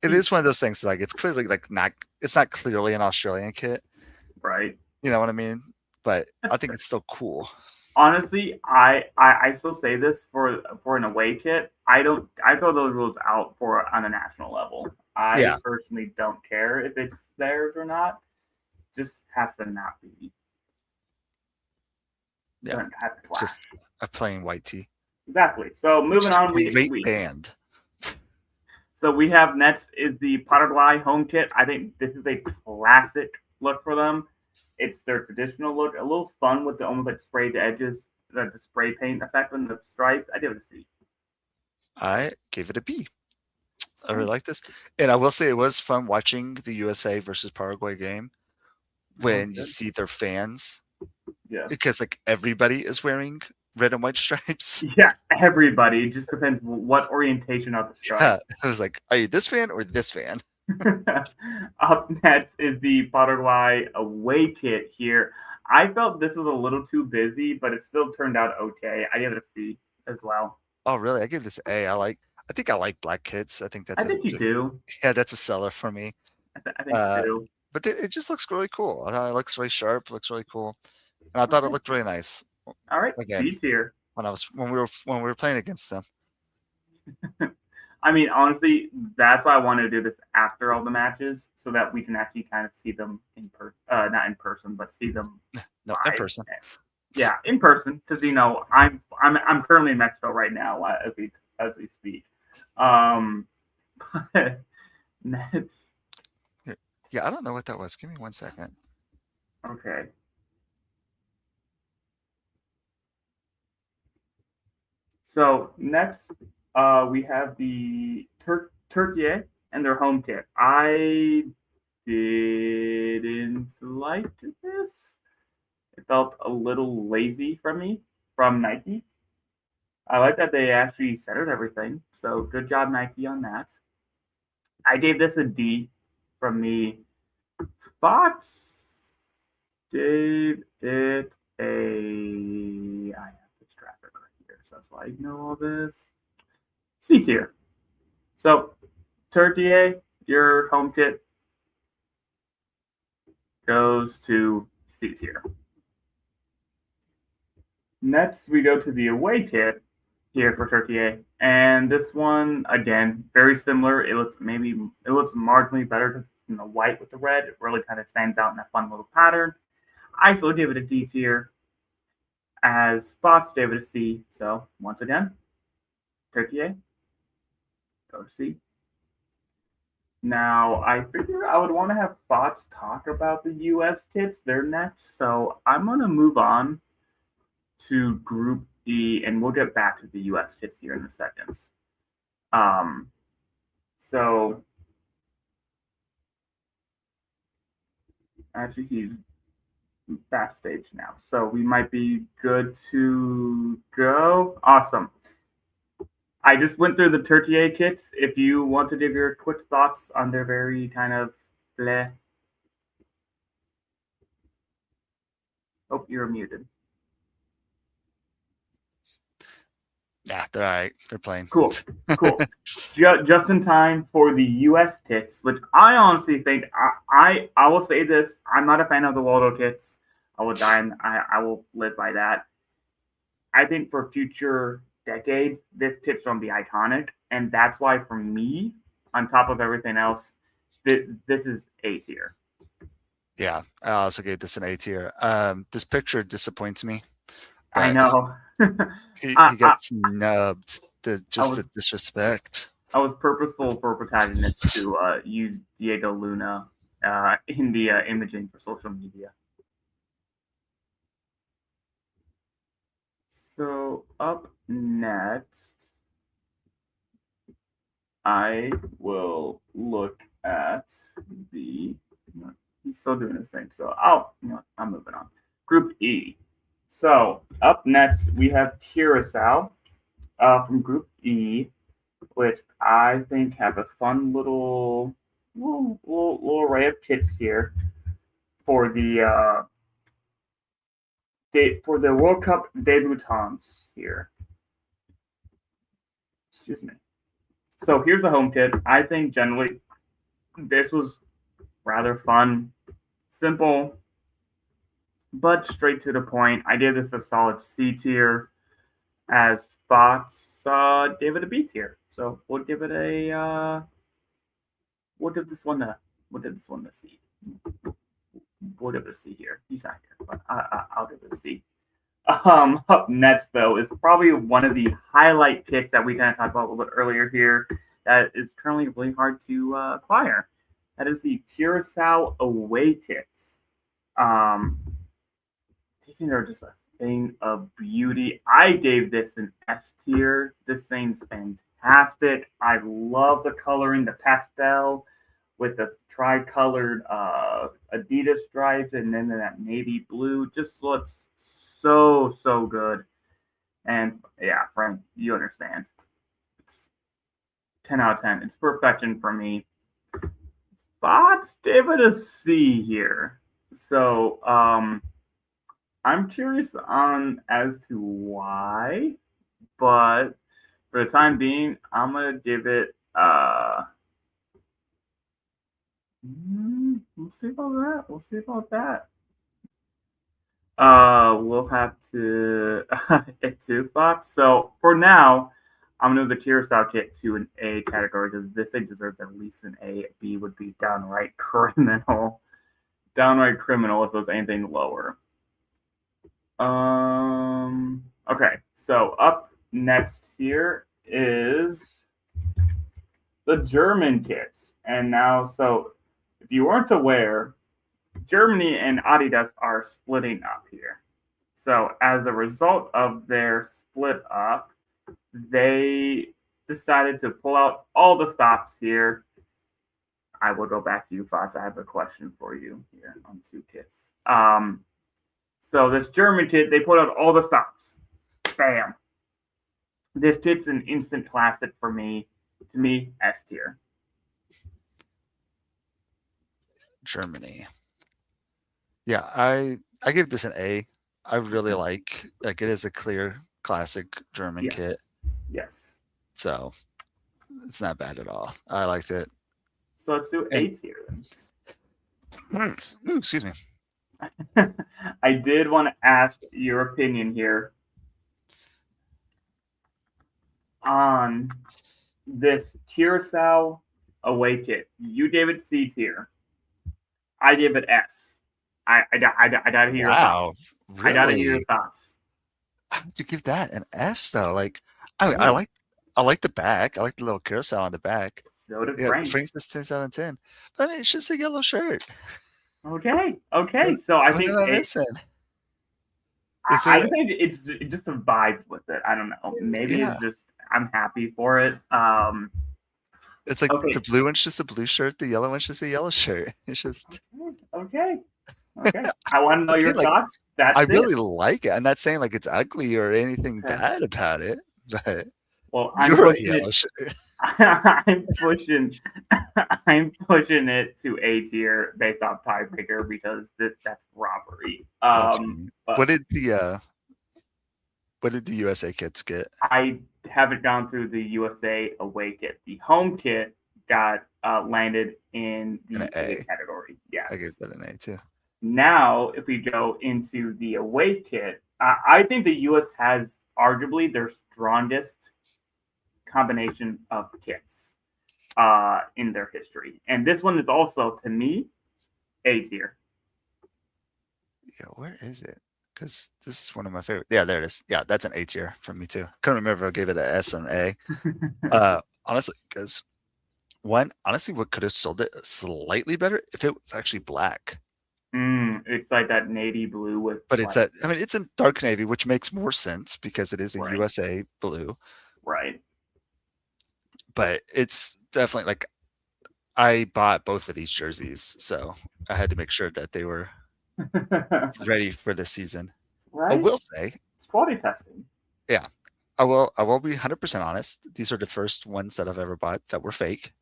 it C. is one of those things. Like it's clearly like not. It's not clearly an Australian kit. Right. You know what I mean? But I That's think fair. it's still cool. Honestly, I still say this for an away kit. I throw those rules out for on a national level. I Yeah, personally don't care if it's theirs or not. Just has to not be. yeah. Doesn't have to It's clash. just a plain white tee, Exactly. So which moving is a on, great we band. so we have next is the Paraguay home kit. I think this is a classic look for them. It's their traditional look, a little fun with the almost like sprayed edges, the spray paint effect on the stripes. I give it a C. I gave it a B. I really Nice. like this, and I will say it was fun watching the USA versus Paraguay game That was when you good. see their fans Yes. because like everybody is wearing red and white stripes. Yeah, everybody. It just depends what orientation of the stripe. Yeah, I was like, are you this fan or this fan? Up next is the Paraguay away kit here. I felt this was a little too busy, but it still turned out okay. I give it a C as well. Oh, really? I give this A. I think I like black kids. I think I that's a think you do. yeah, that's a seller for me. I think you Uh, do. but it just looks really cool. I thought it looks really sharp, looks really cool, and I thought it Okay. looked really nice. All right. Again, B tier. when we were playing against them. I mean, honestly, that's why I want to do this after all the matches, so that we can actually kind of see them in person, not in person, but see them No, in live. person. Yeah, in person, because I'm currently in Mexico right now as we speak. Um, but that's Yeah, I don't know what that was. Give me 1 second. okay. So next, we have the Turkey and their home kit. I didn't like this. It felt a little lazy from me from Nike. I like that they actually centered everything. So good job, Nike, on that. I gave this a D from me. Fox gave it a. I have this graphic right here, so that's why I know all this. C tier. So, Turkey, your home kit goes to C tier. Next, we go to the away kit here for Turkey, and this one again very similar. It looks marginally better than the white with the red. It really kind of stands out in that fun little pattern. I still give it a D tier, as Fox gave it a C. So once again, Turkey, go to C. Now I figure I would want to have Fox talk about the U.S. kits. They're next, so I'm gonna move on to Group E, and we'll get back to the U.S. kits here in a second. Um, so actually, he's backstage now, so we might be good to go. Awesome. I just went through the Turkey kits. If you want to give your quick thoughts on their very kind of bleh. Oh, you're muted. Yeah, they're all right. They're playing. Cool. Cool. Just in time for the U.S. kits, which I honestly think I will say this: I'm not a fan of the Waldo kits. I will die, and I will live by that. I think for future decades, this kit's gonna be iconic, and that's why for me, on top of everything else, this is A tier. Yeah, I also gave this an A tier. This picture disappoints me. I but know. he I, got snubbed. I Just was the disrespect. I was purposeful for protagonists to use Diego Luna in the imaging for social media. So up next, I will look at the. He's still doing his thing, so I'm moving on. Group E. So up next we have Curacao from Group E, which I think have a fun little array of kits here for for the World Cup debutants here. Excuse me. So here's the home kit. I think generally this was rather fun, simple, but straight to the point. I gave this a solid C tier. As thoughts, gave it a B tier. So we'll give it a we'll give this one a we'll give this one a C. We'll give it a C here. He's not here, but I'll give it a C. Up next, though, is probably one of the highlight kits that we kind of talked about a little bit earlier here that is currently really hard to acquire. That is the Curacao away kits. These things are just a thing of beauty. I gave this an S tier. This thing's fantastic. I love the coloring, the pastel with the tri-colored Adidas stripes, and then that navy blue just looks so good. And yeah, Frank, you understand. It's 10 out of 10. It's perfection for me. Thoughts? Give it a C here. So I'm curious on as to why, but for the time being, I'm gonna give it we'll see about that. We'll see about that. We'll have to get two thoughts. So for now, I'm gonna move the tier style kit to an A category because this thing deserves at least an A. B would be downright criminal. Downright criminal if it was anything lower. Okay, so up next here is the German kits. And now, so if you weren't aware, Germany and Adidas are splitting up here. So as a result of their split up, they decided to pull out all the stops here. I will go back to you, Fox. I have a question for you here on two kits. So this German kit, they put out all the stops. Bam. This kit's an instant classic for me. To me, S tier. Germany. Yeah, I give this an A. I really like it is a clear classic German Yes. kit, Yes. so it's not bad at all. I liked it. So let's do A tier then. Excuse me. I did want to ask your opinion here on this Curacao away kit. You gave it C tier. I gave it S. I gotta hear your Wow, thoughts. I gotta hear your really? thoughts. How would you give that an S though? Like, Yeah. I like the back. I like the little carousel on the back. So did Yeah, the Frank. Frank's just 10 out of 10. But I mean, it's just a yellow shirt. Okay. So I What think am I missing? Is I there? think it just some vibes with it. I don't know. Maybe Yeah, it's just I'm happy for it. it's like the Okay. blue one's just a blue shirt. The yellow one's just a yellow shirt. It's just Okay. I want to know again, your like thoughts. I That's it. really like it. I'm not saying like it's ugly or anything Okay. bad about it, but Well, I'm you're a pushing yellow it. shirt. I'm pushing. I'm pushing it to A tier based off tiebreaker because that's robbery. That's mean. But What did the USA kids get? I haven't gone through the USA away kit. The home kit got landed in An the A A. category. I gave Yes. that an A too. Now, if we go into the away kit, I think the US has arguably their strongest combination of kits in their history. And this one is also, to me, A tier. Yeah, where is it? because this is one of my favorite. Yeah, there it is. Yeah, that's an A tier from me too. Couldn't remember if I gave it an S or an A. Honestly, because one, honestly, what could have sold it slightly better if it was actually black. It's like that navy blue with But it's like a, I mean, it's in dark navy, which makes more sense because it is a right, USA blue. right. But it's definitely like I bought both of these jerseys, so I had to make sure that they were ready for the season. I Right? will say, It's quality testing. yeah, I will be 100% honest. These are the first ones that I've ever bought that were fake.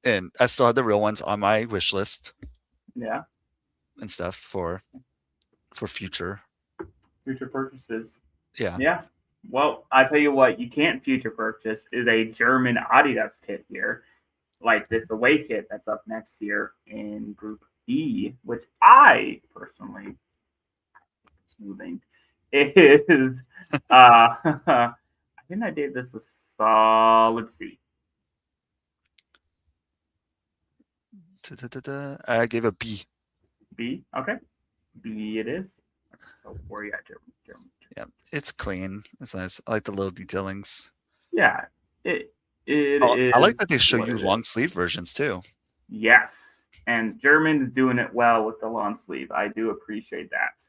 And I still have the real ones on my wish list Yeah. and stuff for future. Future purchases. Yeah. Yeah. Well, I tell you what, you can't future purchase is a German Adidas kit here, like this away kit that's up next here in Group E, which I personally moving is I think I gave this a solid C. I gave a B. B, okay. B it is. So where are you at, German? Yeah, it's clean. It's nice. I like the little detailings. Yeah, it it Oh, I like is that they show what you it long is. sleeve versions too. Yes, and German's doing it well with the long sleeve. I do appreciate that.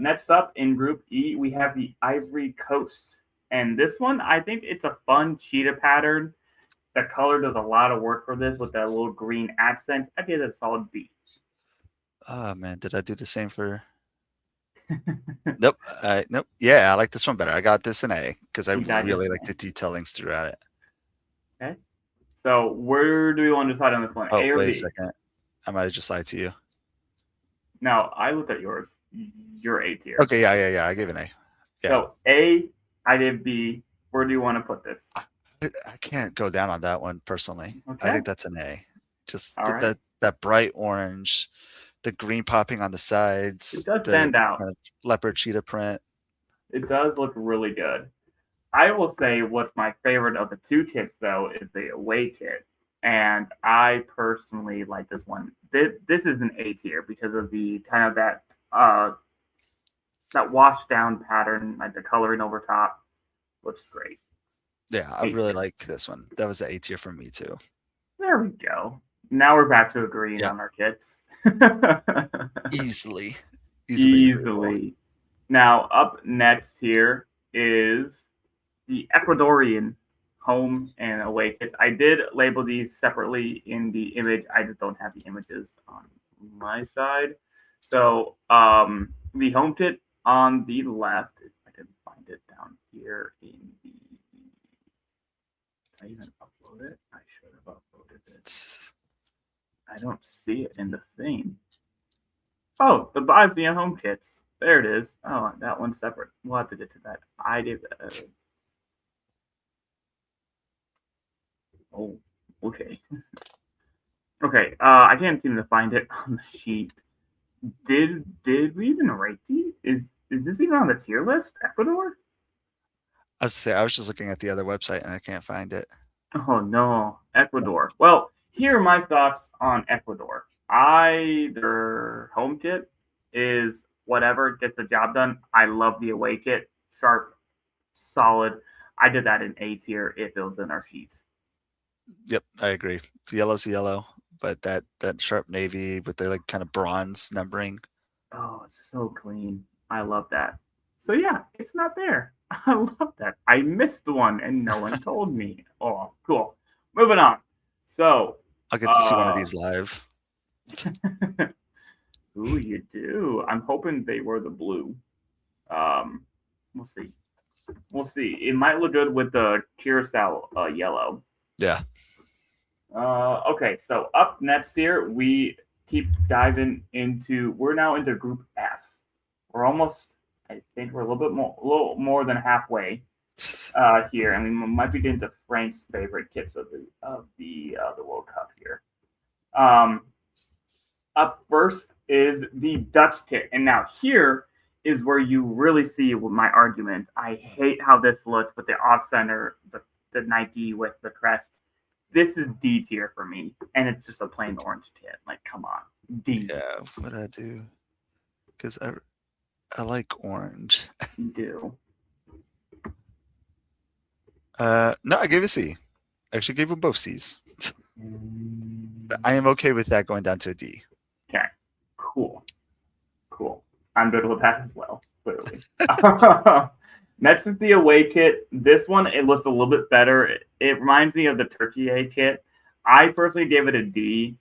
Next up in Group E, we have the Ivory Coast, and this one I think it's a fun cheetah pattern. The color does a lot of work for this with that little green accent. I give it a solid B. Oh man, did I do the same for? Nope. Nope. Yeah, I like this one better. I got this an A because I You got this really like one. the detailings throughout it. Okay. So where do we want to decide on this one? Oh, A or wait a B? second. I might have just lied to you. Now I looked at yours. You're A tier. Okay, yeah. I gave an A. Yeah. So A, I did B. Where do you want to put this? I can't go down on that one personally. I Okay. think that's an A. Just All right. that bright orange, the green popping on the It sides, does the stand out. kind of leopard cheetah print. It does look really good. I will say what's my favorite of the two kits though is the away kit, and I personally like this one. This is an A tier because of the kind of that wash down pattern, like the coloring over top, looks great. Yeah, I A really tier. like this one. That was an A tier for me too. There we go. Now we're back to agreeing Yeah, on our kits. easily, easily agreeable. Easily. Now up next here is the Ecuadorian home and away kits. I did label these separately in the image. I just don't have the images on my side. So the home kit on the left, if I can find it down here in the. Did I even upload it? I should have uploaded it. I don't see it in the thing. Oh, the Bosnia home kits. There it is. Oh, that one's separate. We'll have to get to that. I did. Oh, okay. Okay. I can't seem to find it on the sheet. Did we even rate these? Is this even on the tier list? Ecuador? I was to say I was just looking at the other website and I can't find it. Oh no, Ecuador. Well, here are my thoughts on Ecuador. Their home kit is whatever gets the job done. I love the away kit, sharp, solid. I did that in A tier if it was in our sheet. Yep, I agree. The yellow's yellow, but that sharp navy with the like kind of bronze numbering. Oh, it's so clean. I love that. So yeah, it's not there. I love that. I missed one and no one told me. Oh, cool. Moving on. So, I'll get to see one of uh, these live. ooh, you do. I'm hoping they were the blue. Um, we'll see. We'll see. It might look good with the curacao yellow. Yeah. Okay, so up next here, we keep diving into. We're now into Group F. We're almost. I think we're a little more than halfway here, and we might be getting to Frank's favorite kits of the World Cup here. Um, Up first is the Dutch kit, and now here is where you really see my argument. I hate how this looks with the off center, the Nike with the crest. This is D tier for me, and it's just a plain orange kit. Like, come on, D. Yeah, what I do? because I like orange. You do. No, I gave a C. Actually, gave them both C's. Mm, I am okay with that going down to a D. okay. Cool. Cool. I'm good with that as well, clearly. Next is the away kit. This one, it looks a little bit better. It reminds me of the Turkey A kit. I personally gave it a D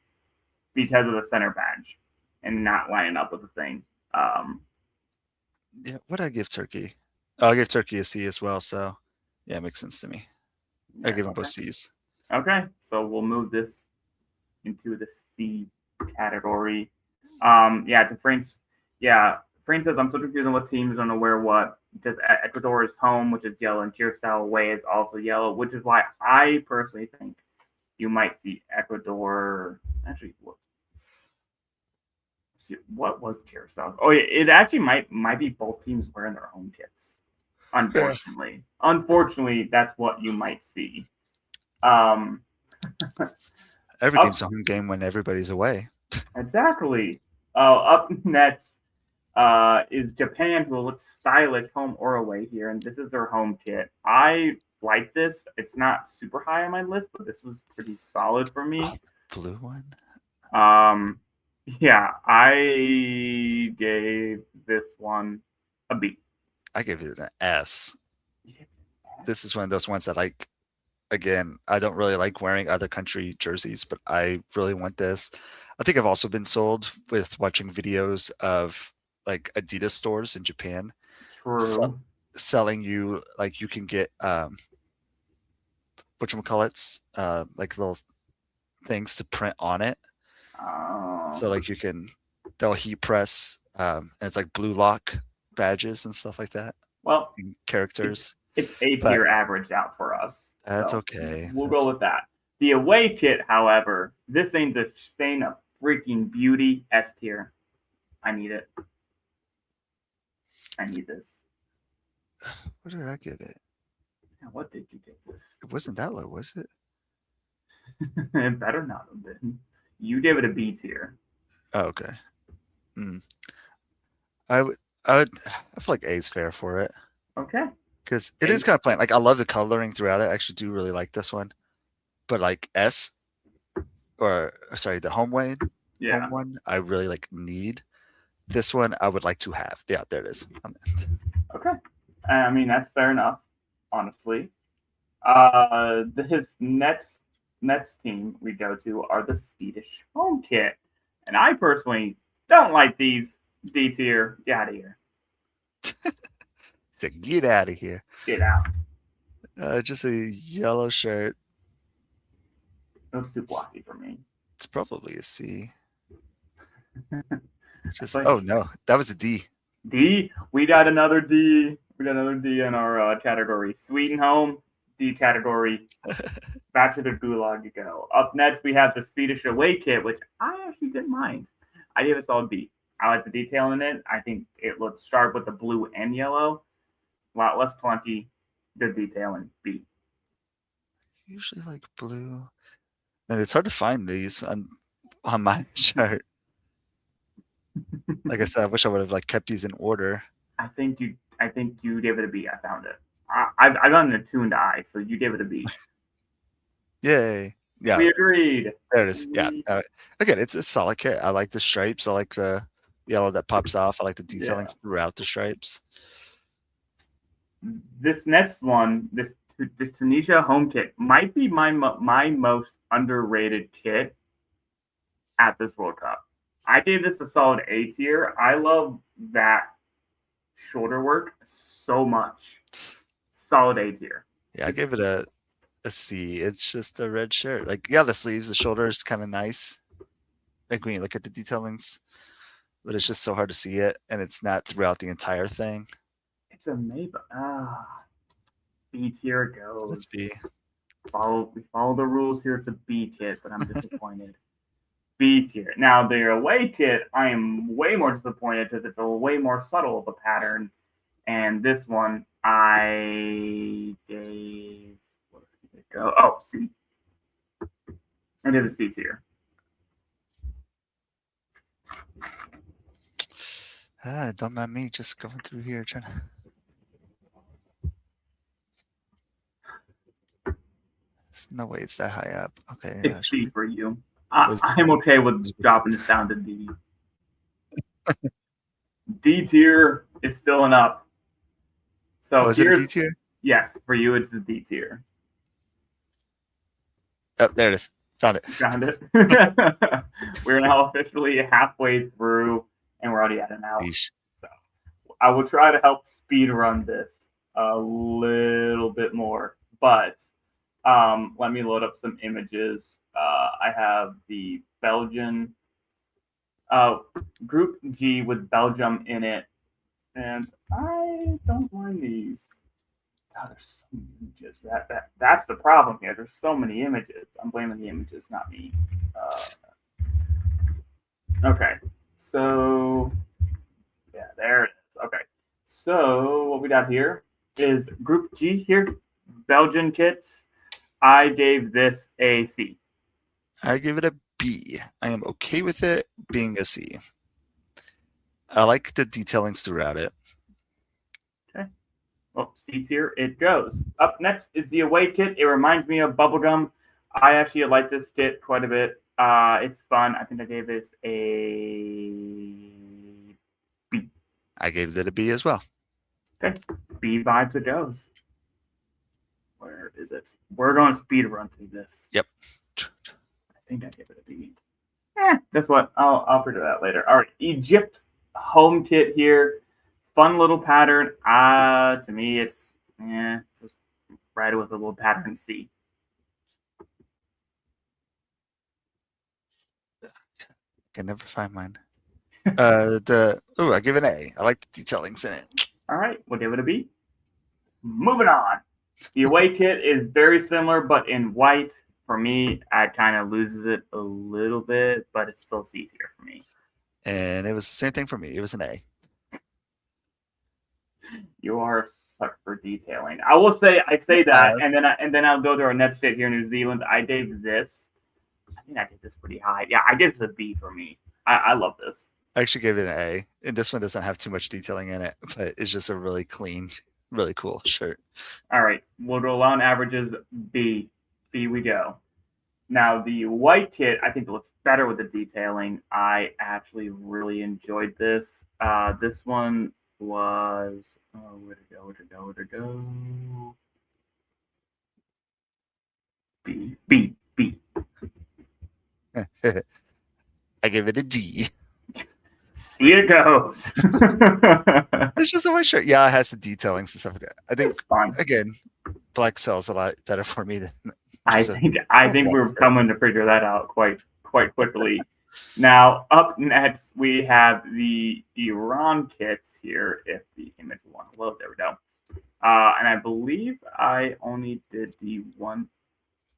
because of the center badge and not lining up with the thing. Um, Yeah, what did I give Turkey? Oh, I gave Turkey a C as well. So yeah, it makes sense to me. I yeah, give them both okay. C's. Okay, so we'll move this into the C category. Yeah, to Frank's. Yeah, Frank says I'm so confused on what teams don't know where what because Ecuador is home, which is yellow, and Curacao away is also yellow, which is why I personally think you might see Ecuador. Actually, what was Curacao? Oh, yeah, it actually might be both teams wearing their home kits. Yeah. Unfortunately, that's what you might see. Um, Every game's up a home game when everybody's away. exactly. Up next is Japan, who looks stylish home or away here, and this is their home kit. I like this. It's not super high on my list, but this was pretty solid for me. Oh, the blue one. Um, yeah, I gave this one a B. I gave it an S. This is one of those ones that like. Again, I don't really like wearing other country jerseys, but I really want this. I think I've also been sold with watching videos of like Adidas stores in Japan sell, True. selling you like you can get whatchamacallits, like little things to print on it. So Um, like they'll heat press and it's like blue lock badges and stuff like that well, and it's characters. it's A But tier averaged out for us, that's so okay. we'll go with that. The away kit, however, this thing's a thing of freaking beauty. S tier. I need it. I need this. What did I give it? Now, what did you get this? It wasn't that low, was it? It better not have been. You gave it a B tier. Oh, okay. Mm. I would, I feel like A is fair for it Okay. because it is A. kind of plain. Like I love the coloring throughout it. I actually do really like this one, but like S or sorry, the home Yeah. one, I really like need. This one I would like to have. Yeah, there it is. Okay. I mean that's fair enough. Honestly. His next team we go to are the Swedish home kit, and I personally don't like these D tier. Get out of here. So get out of here. Get out. Just a yellow shirt. It looks too It's, blocky for me. it's probably a C. Just But oh no, that was a D. D, we got another D. We got another D in our category. Sweden home D category. Back to the gulag you go. Up next, we have the Swedish away kit, which I actually didn't mind. I gave it a solid B. I like the detail in it. I think it looks sharp with the blue and yellow. A lot less clunky. Good detail in B. Usually like blue. And it's hard to find these on my shirt. Like I said, I wish I would have like kept these in order. I think you gave it a B. I found it. I've gotten a tuned eye, so you gave it a B. Yay. Yeah, We agreed. there it is. Yeah. Again, it's a solid kit. I like the stripes. I like the yellow that pops off. I like the detailing Yeah. throughout the stripes. This next one, this Tunisia home kit might be my most underrated kit at this World Cup. I gave this a solid A tier. I love that shoulder work so much. Solid A tier. Yeah, I gave it a C. It's just a red shirt. Like, yeah, the sleeves, the shoulders kind of nice. Like when you look at the detailings, but it's just so hard to see it, and it's not throughout the entire thing. It's a maybe. B tier So let's goes. be. We follow the rules here. It's a B kit, but I'm disappointed. B tier. Now the away kit, I am way more disappointed because it's a way more subtle of a pattern. And this one, I gave. Where did it go? Oh, C. I did a C tier. Don't mind me just going through here trying to. There's no way it's that high up. Okay, It's should C be. for you. Was I'm okay with dropping this down to D. D tier is filling up. So is it a here's D tier? yes, for you it's a D tier. Oh, there it is. Found it. Found it. We're now officially halfway through, and we're already at an hour. Yeesh. So I will try to help speed run this a little bit more, but let me load up some images. I have the Belgian Group G with Belgium in it, and I don't mind these. God, there's so many images. That's the problem here. There's so many images. I'm blaming the images, not me. Okay, so yeah, there it is. Okay, so what we got here is Group G here, Belgian kits. I gave this a C. I give it a B. I am okay with it being a C. I like the detailings throughout it. Okay. Well, C tier it goes. Up next is the away kit. It reminds me of Bubblegum. I actually like this kit quite a bit. It's fun. I think I gave this a B. I gave it a B as well. Okay. B vibes it goes. Where is it? We're going to speed run through this. Yep. I think I gave it a B. Guess what? I'll figure that later. All right. Egypt home kit here. Fun little pattern. To me, it's just right with a little pattern C. Can never find mine. I give it an A. I like the detailings in it. All right, we'll give it a B. Moving on. The away kit is very similar, but in white. For me, it kind of loses it a little bit, but it's still C tier for me. And it was the same thing for me. It was an A. You are a sucker for detailing. I will say that, and then I'll go to our next fit here in New Zealand. I gave this. I think I did this pretty high. Yeah, I gave this a B for me. I love this. I actually gave it an A. And this one doesn't have too much detailing in it, but it's just a really clean, really cool shirt. All right, we'll go on averages B. B we go. Now the white kit, I think it looks better with the detailing. I actually really enjoyed this. This one was where'd it go? B. I give it a D. See it goes. It's just a white shirt. Yeah, it has the detailings and stuff like that. I think fine. Again, black sells a lot better for me than I think we're coming to figure that out quite quickly. Now, up next, we have the Iran kits here. If the image will want to load, there we go. And I believe I only did the one.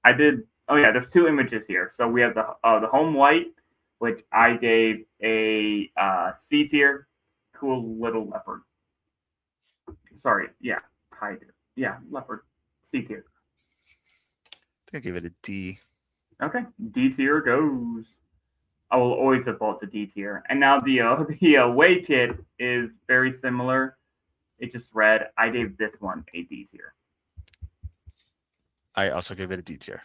I did. Oh yeah, there's two images here. So we have the home white, which I gave a C tier. Cool little leopard. Sorry, yeah, tiger. Yeah, leopard. C tier. I think I give it a D. Okay, D tier goes. I will always default to D tier. And now the away kit is very similar. It's just red. I gave this one a D tier. I also gave it a D tier.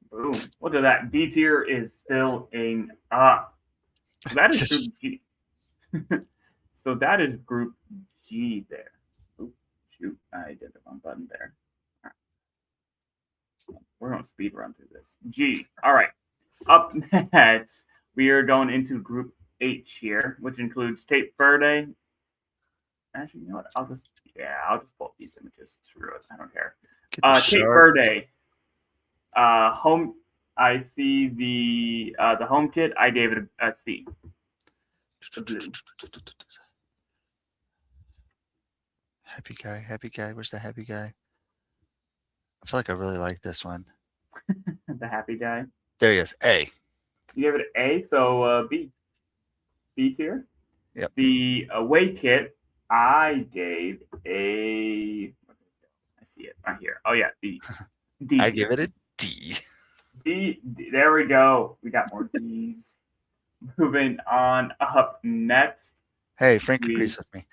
Boom. Look at that. D tier is filling up. So that is group G. So that is group G there. Ooh, shoot, I did the wrong button there. Right. We're going to speed run through this. G. All right. Up next, we are going into group H here, which includes Cape Verde. Actually, you know what? I'll just pull these images. Screw it. I don't care. Cape Verde. Home. I see the home kit. I gave it a C. The blue. Happy guy. Where's the happy guy? I feel like I really like this one. The happy guy. There he is. A. You gave it an A, so B. B tier. Yep. The away kit, I gave a. I see it right here. Oh yeah, D. D. I give it a D. D. There we go. We got more D's. Moving on up next. Hey, Frank agrees with me.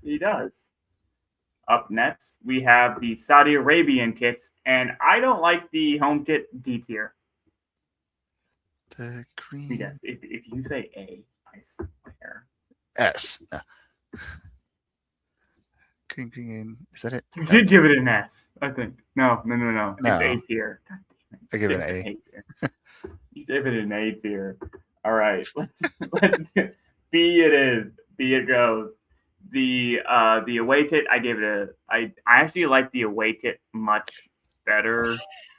He does. Up next, we have the Saudi Arabian kits, and I don't like the home kit D tier. The green. Yes, if you say A, I swear. S. No. Green. Is that it? You did give it an S, I think. No. No. It's A tier. I give it an A. Tier. You gave it an A tier. All right. Let's B it is. B it goes. The away kit, I gave it a I actually like the away kit much better,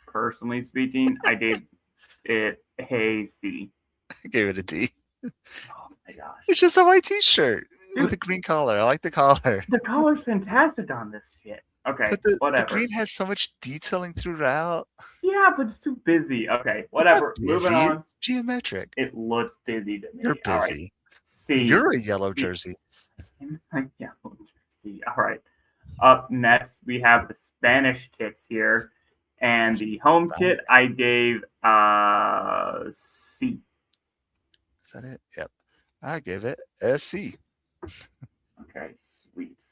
personally speaking. I gave it a C. I gave it a D. Oh my gosh. It's just a white t-shirt Dude, with a green collar. I like the collar. The color's fantastic on this shit. Okay, But whatever. the green has so much detailing throughout. Yeah, but it's too busy. Okay, whatever. Moving on. It's geometric. It looks busy to me. You're busy. All right. C. You're a yellow jersey. Yellow jersey. All right. Up next, we have the Spanish kits here. And the home kit, I gave C. Is that it? Yep. I gave it a C. Okay, sweet.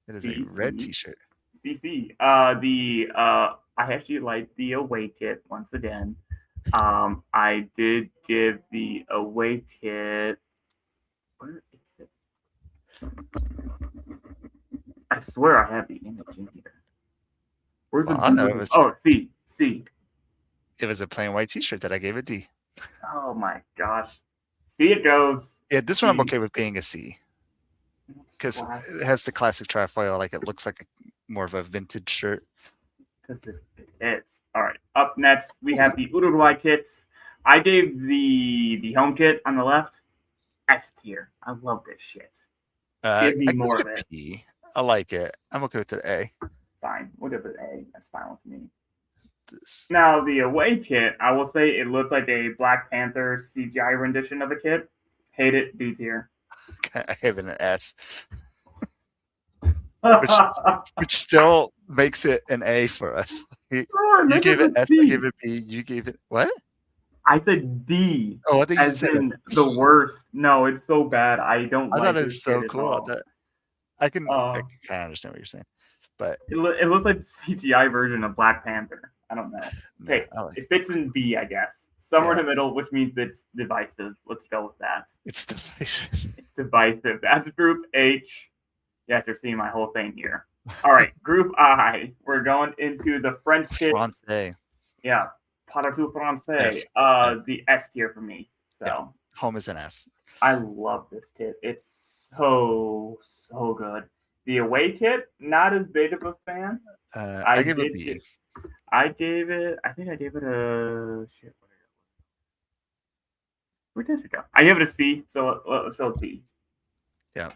It is a red t-shirt. CC. I actually like the away kit once again. I did give the away kit. Where is it? I swear I have the image in here. Where's the Oh, C. It was a plain white t-shirt that I gave a D. Oh my gosh. C it goes. Yeah, this one I'm okay with being a C. Because it has the classic trifoil, like it looks like more of a vintage shirt. Because it is. All right. Up next, we have the Uruguay kits. I gave the home kit on the left S tier. I love this shit. Give me more of it. P. I like it. I'm okay with the A. Fine. We'll give it an A. That's fine with me. Now, the away kit, I will say it looks like a Black Panther CGI rendition of a kit. Hate it. D tier. I gave it an S. which still makes it an A for us. You gave it S, I gave it B. You gave it what? I said D. Oh, I think you said the worst. No, it's so bad. I don't. I thought it was so cool. I can kind of understand what you're saying, but it looks like the CGI version of Black Panther. I don't know. Okay, it fits in B, I guess. Somewhere in the middle, which means it's divisive. Let's go with that. It's divisive. It's divisive. That's Group H. Yes, you're seeing my whole thing here. All right, Group I. We're going into the French kits. Francais. Yeah, Partout Francais. The S tier for me. So yeah. Home is an S. I love this kit. It's so good. The away kit, not as big of a fan. I gave it a B. I think I gave it a shit. Where did it go? I gave it a C. So let's go B. Yeah.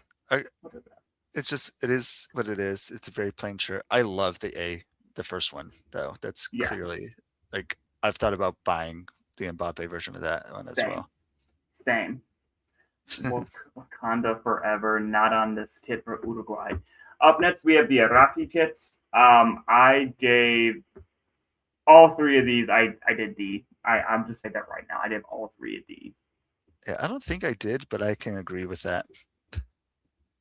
It's just it is what it is. It's a very plain shirt. I love the first one though. That's clearly like I've thought about buying the Mbappe version of that one as well. Same. Wakanda forever. Not on this kit for Uruguay. Up next, we have the Iraqi kits. I gave all three of these. I did D. I'm just saying that right now. I gave all three a D. Yeah, I don't think I did, but I can agree with that.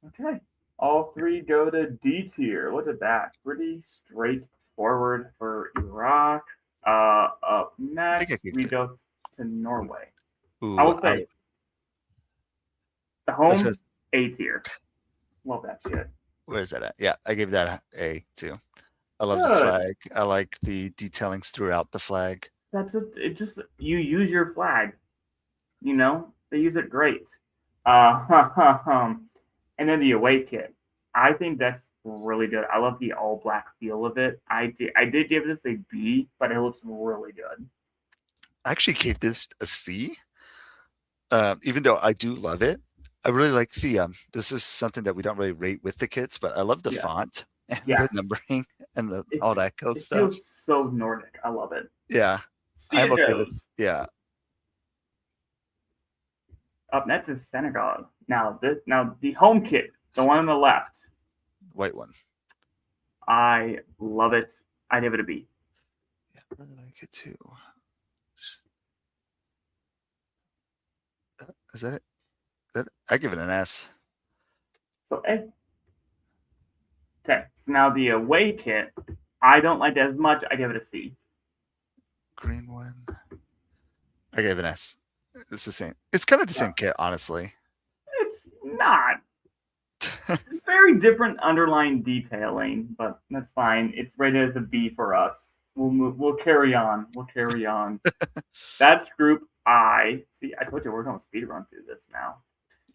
Okay. All three go to D tier. Look at that. Pretty straightforward for Iraq. Up next, we go to Norway. Ooh, I will say the home A tier. Love that shit. Where is that at? Yeah, I gave that A too. I love the flag. I like the detailings throughout the flag. That's it. Just you use your flag. You know, they use it great. And then the away kit. I think that's really good. I love the all black feel of it. I did give this a B, but it looks really good. I actually gave this a C. Even though I do love it. I really like the this is something that we don't really rate with the kits, but I love the font and the numbering and all that cool stuff. It feels so Nordic. I love it. Yeah. I'm okay with, yeah. Up next is Senegal. Now the home kit, the one on the left. White one. I love it. I give it a B. Yeah, I really like it too. Is that it? I give it an S. So A. Okay, so now the away kit, I don't like it as much. I give it a C. Green one. I gave an S. It's the same. It's kind of the same kit, honestly. It's not. It's very different underlying detailing, but that's fine. It's rated as a B for us. We'll move. We'll carry on. We'll carry on. That's Group I. See, I told you we're going to speed run through this now.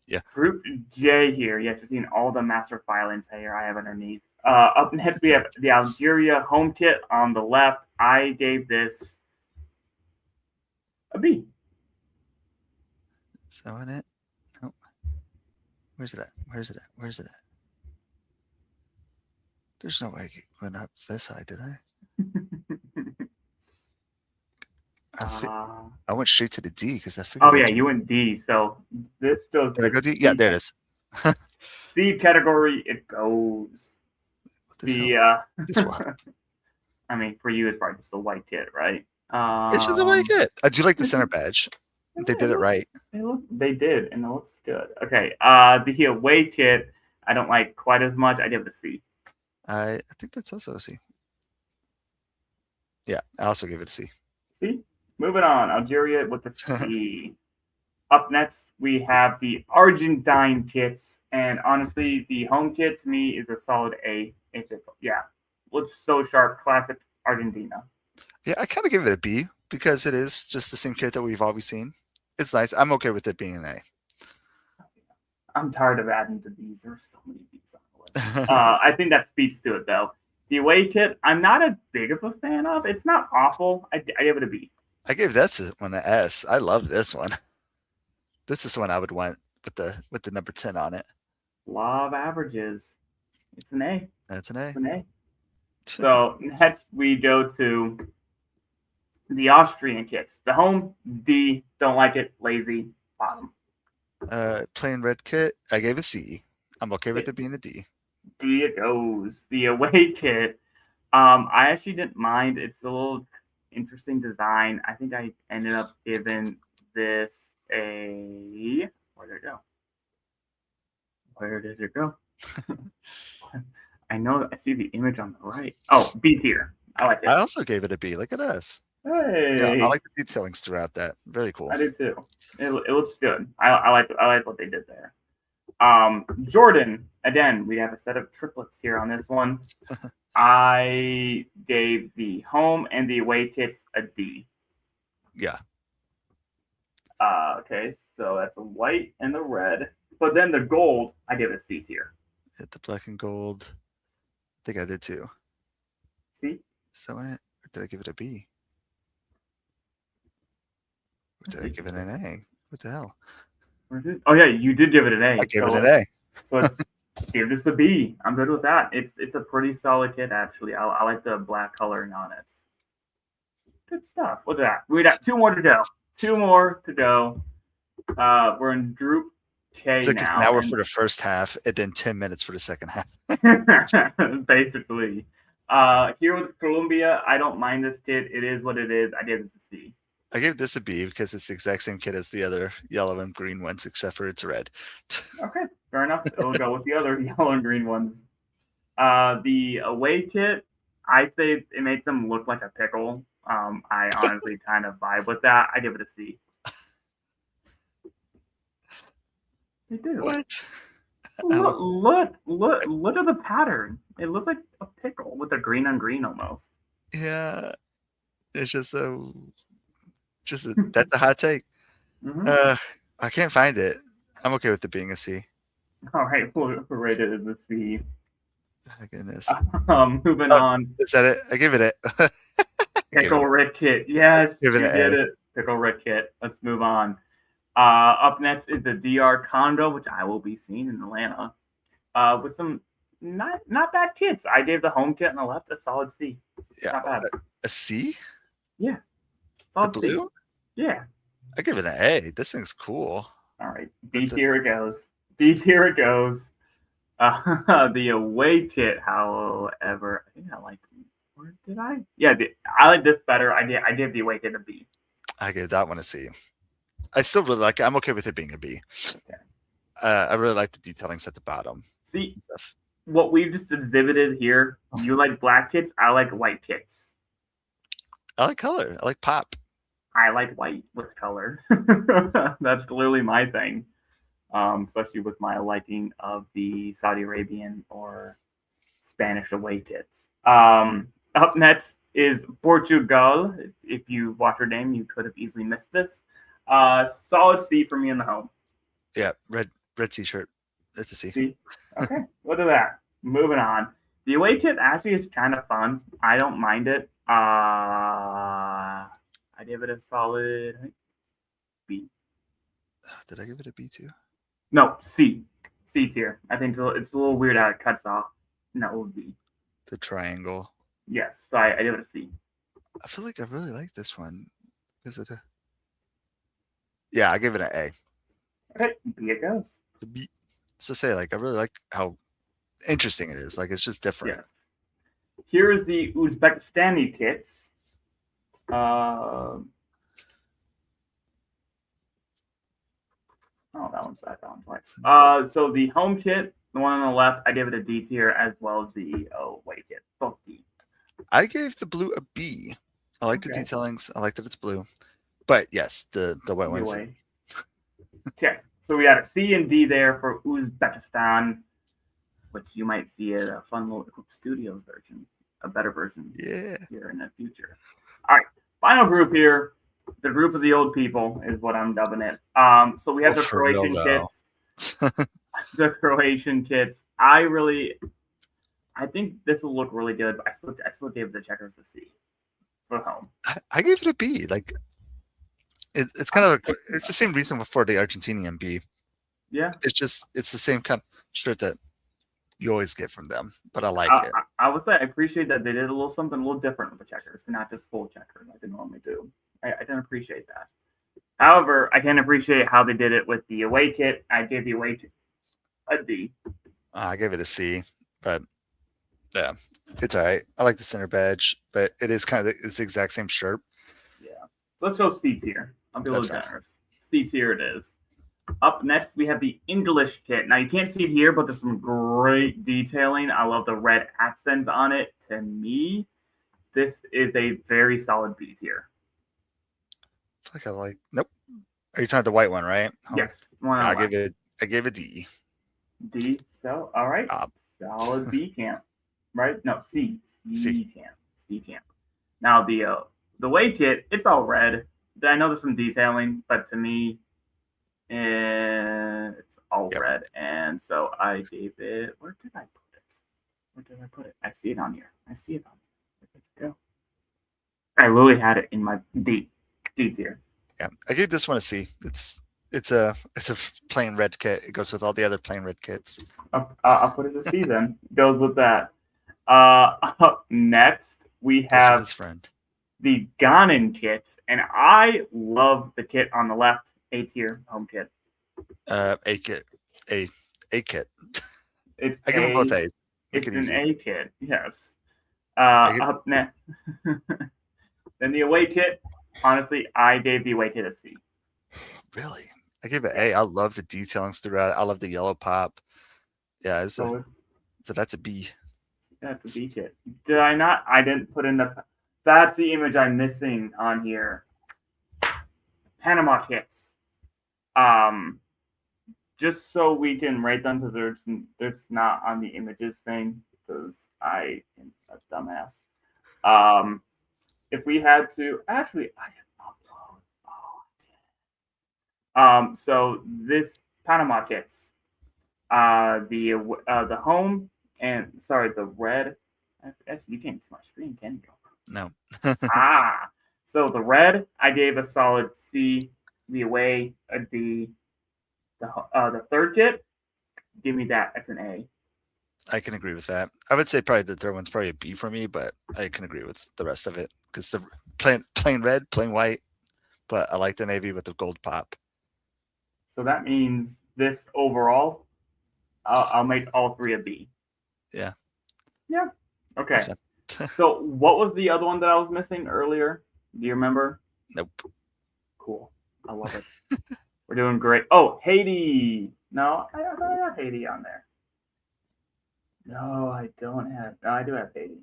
Yeah. Group J here. Yes, you're seeing all the master filings here I have underneath. Up next, we have the Algeria home kit on the left. I gave this a B. Is that it? Nope. Where's it at? Where's it at? Where's it at? There's no way I went up this high, did I? I went straight to the D because I figured. Oh yeah, you went D. So this goes. Did I go D? Yeah, there it is. C category, it goes. This one. I mean, for you, it's probably just a white kit, right? It's just a white kit. I do like the center badge. They did it right. They did, and it looks good. Okay, the away kit, I don't like quite as much. I give it a C. I think that's also a C. Yeah, I also give it a C. C. Moving on, Algeria with the C. Up next, we have the Argentine kits, and honestly, the home kit to me is a solid A. Yeah, looks so sharp, classic Argentina. Yeah, I kind of give it a B because it is just the same kit that we've always seen. It's nice. I'm okay with it being an A. I'm tired of adding the B's. There's so many B's on the list. I think that speaks to it, though. The away kit, I'm not as big of a fan of. It's not awful. I give it a B. I gave this one an S. I love this one. This is one I would want with the number 10 on it. Law of averages. It's an A. That's an A. It's an A. So next we go to the Austrian kits. The home, D. Don't like it. Lazy. Bottom. Plain red kit. I gave a C. I'm okay with it being a D. D it goes. The away kit. I actually didn't mind. It's a little interesting design. I think I ended up giving this a. Where did it go? Where did it go? I know. I see the image on the right. Oh, B tier. I like it. I also gave it a B. Look at us. Hey. Yeah, I like the detailings throughout that. Very cool. I do too. It looks good. I like what they did there. Jordan, again, we have a set of triplets here on this one. I gave the home and the away kits a D. Yeah. Okay, so that's a white and the red. But then the gold, I give it a C tier. Hit the black and gold. I think I did too. C? So in it, or did I give it a B? Or did I give it an A? What the hell? Oh yeah, you did give it an A. I gave it an A. So let's give this a B. I'm good with that. It's a pretty solid kit actually. I like the black coloring on it. Good stuff. Look at that. We got 2 more to go. 2 more to go. We're in Group K now. Now we're for the first half, and then 10 minutes for the second half. Basically. Here with Colombia, I don't mind this kit. It is what it is. I gave this a C. I gave this a B because it's the exact same kit as the other yellow and green ones, except for it's red. Okay, fair enough. It'll go with the other yellow and green ones. The away kit, I say it makes them look like a pickle. I honestly kind of vibe with that. I give it a C. They do. What? Look at the pattern. It looks like a pickle with a green on green almost. Yeah, it's just that's a hot take. Mm-hmm. I can't find it. I'm okay with it being a C. All right, we'll rate it as a C. Oh, goodness. Moving on. Is that it? I give it a Pickle red kit. Yes, you did it. Pickle red kit. Let's move on. Up next is the DR Congo, which I will be seeing in Atlanta. With some not bad kits. I gave the home kit on the left a solid C. Yeah, not bad. A C? Yeah. Solid the blue? C. Yeah. I give it an A. This thing's cool. All right. B tier it goes. B tier it goes. The away kit, however, I think I liked it. Or did I? Yeah, I like this better. I gave the away kit a B. I gave that one a C. I still really like it. I'm okay with it being a B. Okay. I really like the detailings at the bottom. See, and stuff. what we've just exhibited here, you like black kits, I like white kits. I like color. I like pop. I like white with color. That's clearly my thing, especially with my liking of the Saudi Arabian or Spanish away kits. Up next is Portugal. If you watch her name, you could have easily missed this. Solid C for me in the home. Yeah, red t-shirt. It's a C. See? Okay, look at that. Moving on. The away kit actually is kind of fun. I don't mind it. I give it a solid B. Did I give it a B too? No, C. C tier. I think it's a little weird how it cuts off. No, it would be. The triangle. Yes, so I give it a C. I feel like I really like this one. Is it a? Yeah, I give it an A. Okay, B it goes. The B. It's to say, like, I really like how interesting it is. Like, it's just different. Yes. Here is the Uzbekistani kits. Oh, that one's twice. So the home kit, the one on the left, I gave it a D tier, as well as the white kit, both D. I gave the blue a B. I like the detailings. I like that it's blue. But yes, the white one's a D. Okay, so we got a C and D there for Uzbekistan, which you might see at a fun little Equip Studios version, a better version here in the future. All right, final group here. The group of the old people is what I'm dubbing it. So we have the Croatian kits. The Croatian kits. I think this will look really good, but I still gave the checkers a C for home. I gave it a B. Like it's kind of it's the same reason for the Argentinian B. Yeah, it's the same kind of shirt that you always get from them, but I like it. I would say I appreciate that they did a little something a little different with the checkers, not just full checkers like they normally do. I didn't appreciate that. However, I can appreciate how they did it with the away kit. I gave the away kit a D. I gave it a C, but yeah, it's all right. I like the center badge, but it is kind of it's the exact same shirt. Yeah. So let's go C tier. I'll be a little generous. C tier it is. Up next, we have the English kit. Now, you can't see it here, but there's some great detailing. I love the red accents on it. To me, this is a very solid B tier. I feel like nope. Are you talking the white one, right? Yes. I gave it D. D. So, all right. Solid B camp. Right? No, C. C camp. C camp. Now, the way kit, it's all red. I know there's some detailing, but to me, it's all red. And so I gave it, where did I put it? I see it on here. Where did it go? I literally had it in my D tier. Yeah, I gave this one a C. It's a plain red kit. It goes with all the other plain red kits. I'll put it a C then. Goes with that. Up next we have his friend. The Ghanan kits, and I love the kit on the left. A tier home kit. A kit. A kit. I give them both A's. It's an A kit. Yes. Up next. Then the away kit. Honestly, I gave the away kit a C. Really? I gave it A. I love the detailings throughout it. I love the yellow pop. Yeah, so that's a B. That's a B kit. Did I not? I didn't put in that's the image I'm missing on here. Panama kits. Just so we can rate them because there's not on the images thing because I am a dumbass. If we had to, actually, I can upload. So this Panama kits, the home and the red. Actually, you can't see my screen, can you? No. So the red, I gave a solid C. The away, a D. The third kit, give me that. That's an A. I can agree with that. I would say probably the third one's probably a B for me, but I can agree with the rest of it because the plain red, plain white, but I like the navy with the gold pop. So that means this overall, I'll make all three a B. Yeah. Yeah. Okay. So what was the other one that I was missing earlier? Do you remember? Nope. Cool. I love it. We're doing great. Oh, Haiti. No, I thought I have Haiti on there. No, I don't have. No, I do have Haiti.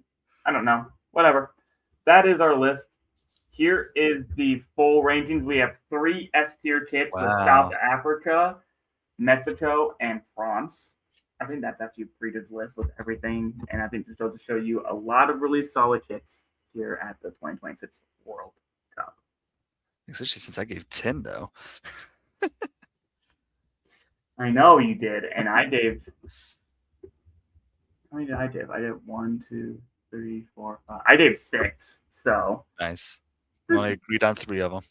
I don't know. Whatever. That is our list. Here is the full rankings. We have three S tier kits with South Wow. Africa, Mexico, and France. I think that's actually a pretty good list with everything. And I think this goes to show you a lot of really solid kits here at the 2026 World Cup. Especially since I gave 10 though. I know you did. And I gave, how many did I give? I did one, two, three, four, five. I gave six. So Nice. We only agreed on 3 of them.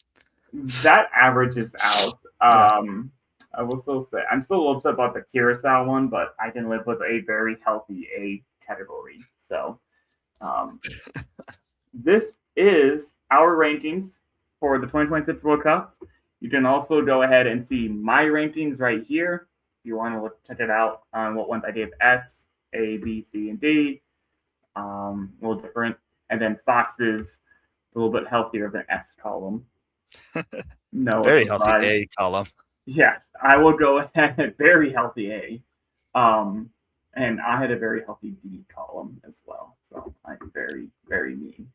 that averages out. Yeah. I will still say I'm still a little upset about the Curacao one, but I can live with a very healthy A category. So um, this is our rankings for the 2026 World Cup. You can also go ahead and see my rankings right here. If you want to check it out on what ones I gave S, A, B, C, and D. A little different. And then Fox's a little bit healthier than S column. No Very healthy surprise. A column. Yes, I will go ahead. Very healthy A. And I had a very healthy D column as well. So I'm very, very mean.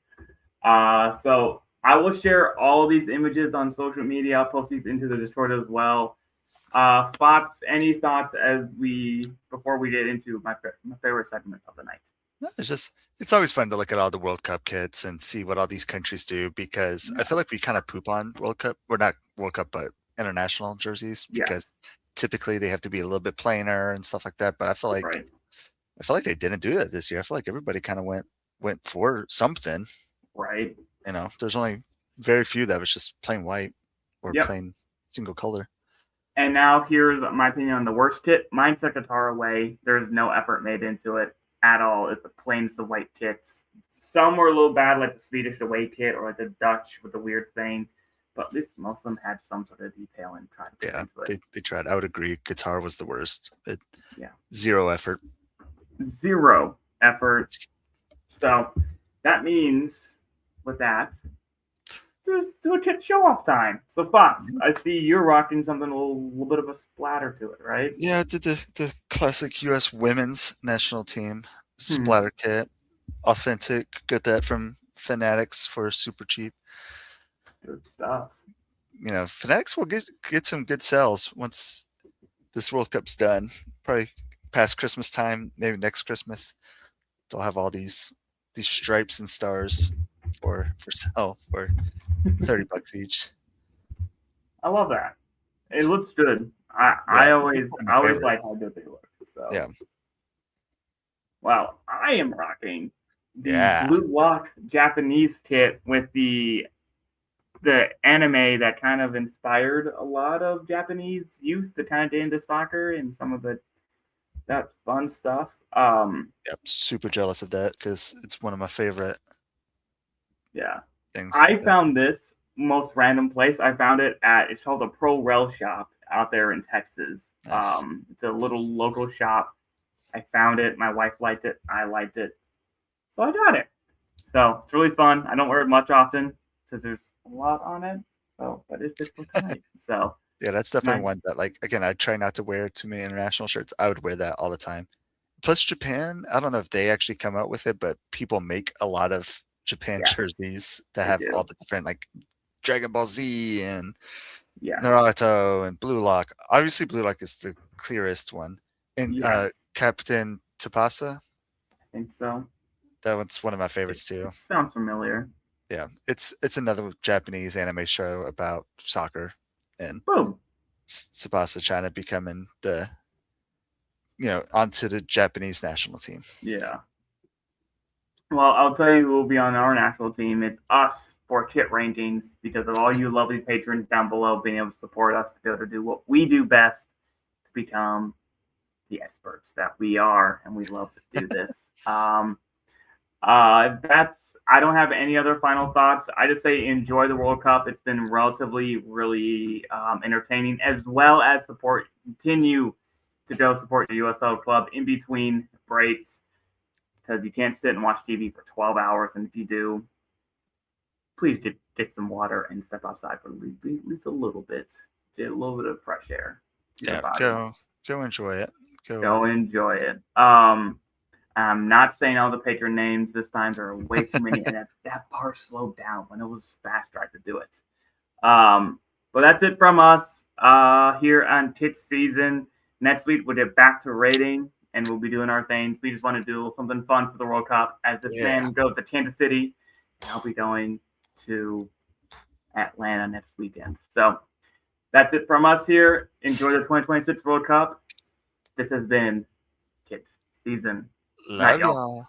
So I will share all these images on social media. I'll post these into the Discord as well. Thoughts? Any thoughts as we before we get into my favorite segment of the night? No, it's always fun to look at all the World Cup kits and see what all these countries do because I feel like we kind of poop on World Cup, or not World Cup, but international jerseys because Yes. typically they have to be a little bit plainer and stuff like that. But Right. I feel like they didn't do that this year. I feel like everybody kind of went for something. Right. You know, there's only very few that was just plain white or Yep. plain single color. And now here's my opinion on the worst kit. Mine's the Qatar away. There's no effort made into it at all. It's a plain the white kits. Some were a little bad, like the Swedish away kit or like the Dutch with the weird thing. But at least most of them had some sort of detail and tried to put Yeah, into it. they tried. I would agree. Qatar was the worst. Yeah. Zero effort. Zero effort. So that means with that, just do a kit show off time. So Fox, I see you're rocking something a little bit of a splatter to it, right? Yeah, I did the classic U.S. women's national team splatter kit. Authentic. Got that from Fanatics for super cheap. Good stuff. You know, Fanatics will get some good sales once this World Cup's done. Probably past Christmas time, maybe next Christmas. They'll have all these stripes and stars for sale for $30 each. I love that. It looks good. I Yeah, always one of I my always like favorites. how good they look. So Yeah, well, I am rocking the yeah, Blue Lock Japanese kit with the anime that kind of inspired a lot of Japanese youth to kind of get into soccer and some of that fun stuff. yep. Super jealous of that because it's one of my favorite Yeah. things. I found this most random place. I found it at it's called the Pro Rel Shop out there in Texas. Nice. It's a little local shop. I found it. My wife liked it. I liked it. So I got it. So it's really fun. I don't wear it much often because there's a lot on it. So but it's just looks nice. So Yeah, that's definitely nice. one that, like, again, I try not to wear too many international shirts. I would wear that all the time. Plus, Japan, I don't know if they actually come out with it, but people make a lot of Japan Yes, jerseys that they have all do. the different, like, Dragon Ball Z and Yes. Naruto and Blue Lock. Obviously, Blue Lock is the clearest one. And Yes. Captain Tapasa, I think so. that one's one of my It, favorites too. it sounds familiar. Yeah, it's another Japanese anime show about soccer and Boom. Tsubasa China becoming onto the Japanese national team. Yeah. Well, I'll tell you who will be on our national team. It's us for kit rankings because of all you lovely patrons down below being able to support us to be able to do what we do best to become the experts that we are, and we love to do this. That's I don't have any other final thoughts. I just say enjoy the World Cup. It's been relatively really entertaining, as well as continue to go support your USL club in between breaks because you can't sit and watch TV for 12 hours. And if you do, please get some water and step outside for at least a little bit. Get a little bit of fresh air. Yeah, go enjoy it. Go enjoy it. I'm not saying all the patron names this time. There are way too many, and that bar slowed down. When it was faster, I could do it. But that's it from us here on KitSZN. Next week we'll get back to rating, and we'll be doing our things. We just want to do something fun for the World Cup. As this man goes to Kansas City, and I'll be going to Atlanta next weekend. So that's it from us here. Enjoy the 2026 World Cup. This has been KitSZN. Love y'all.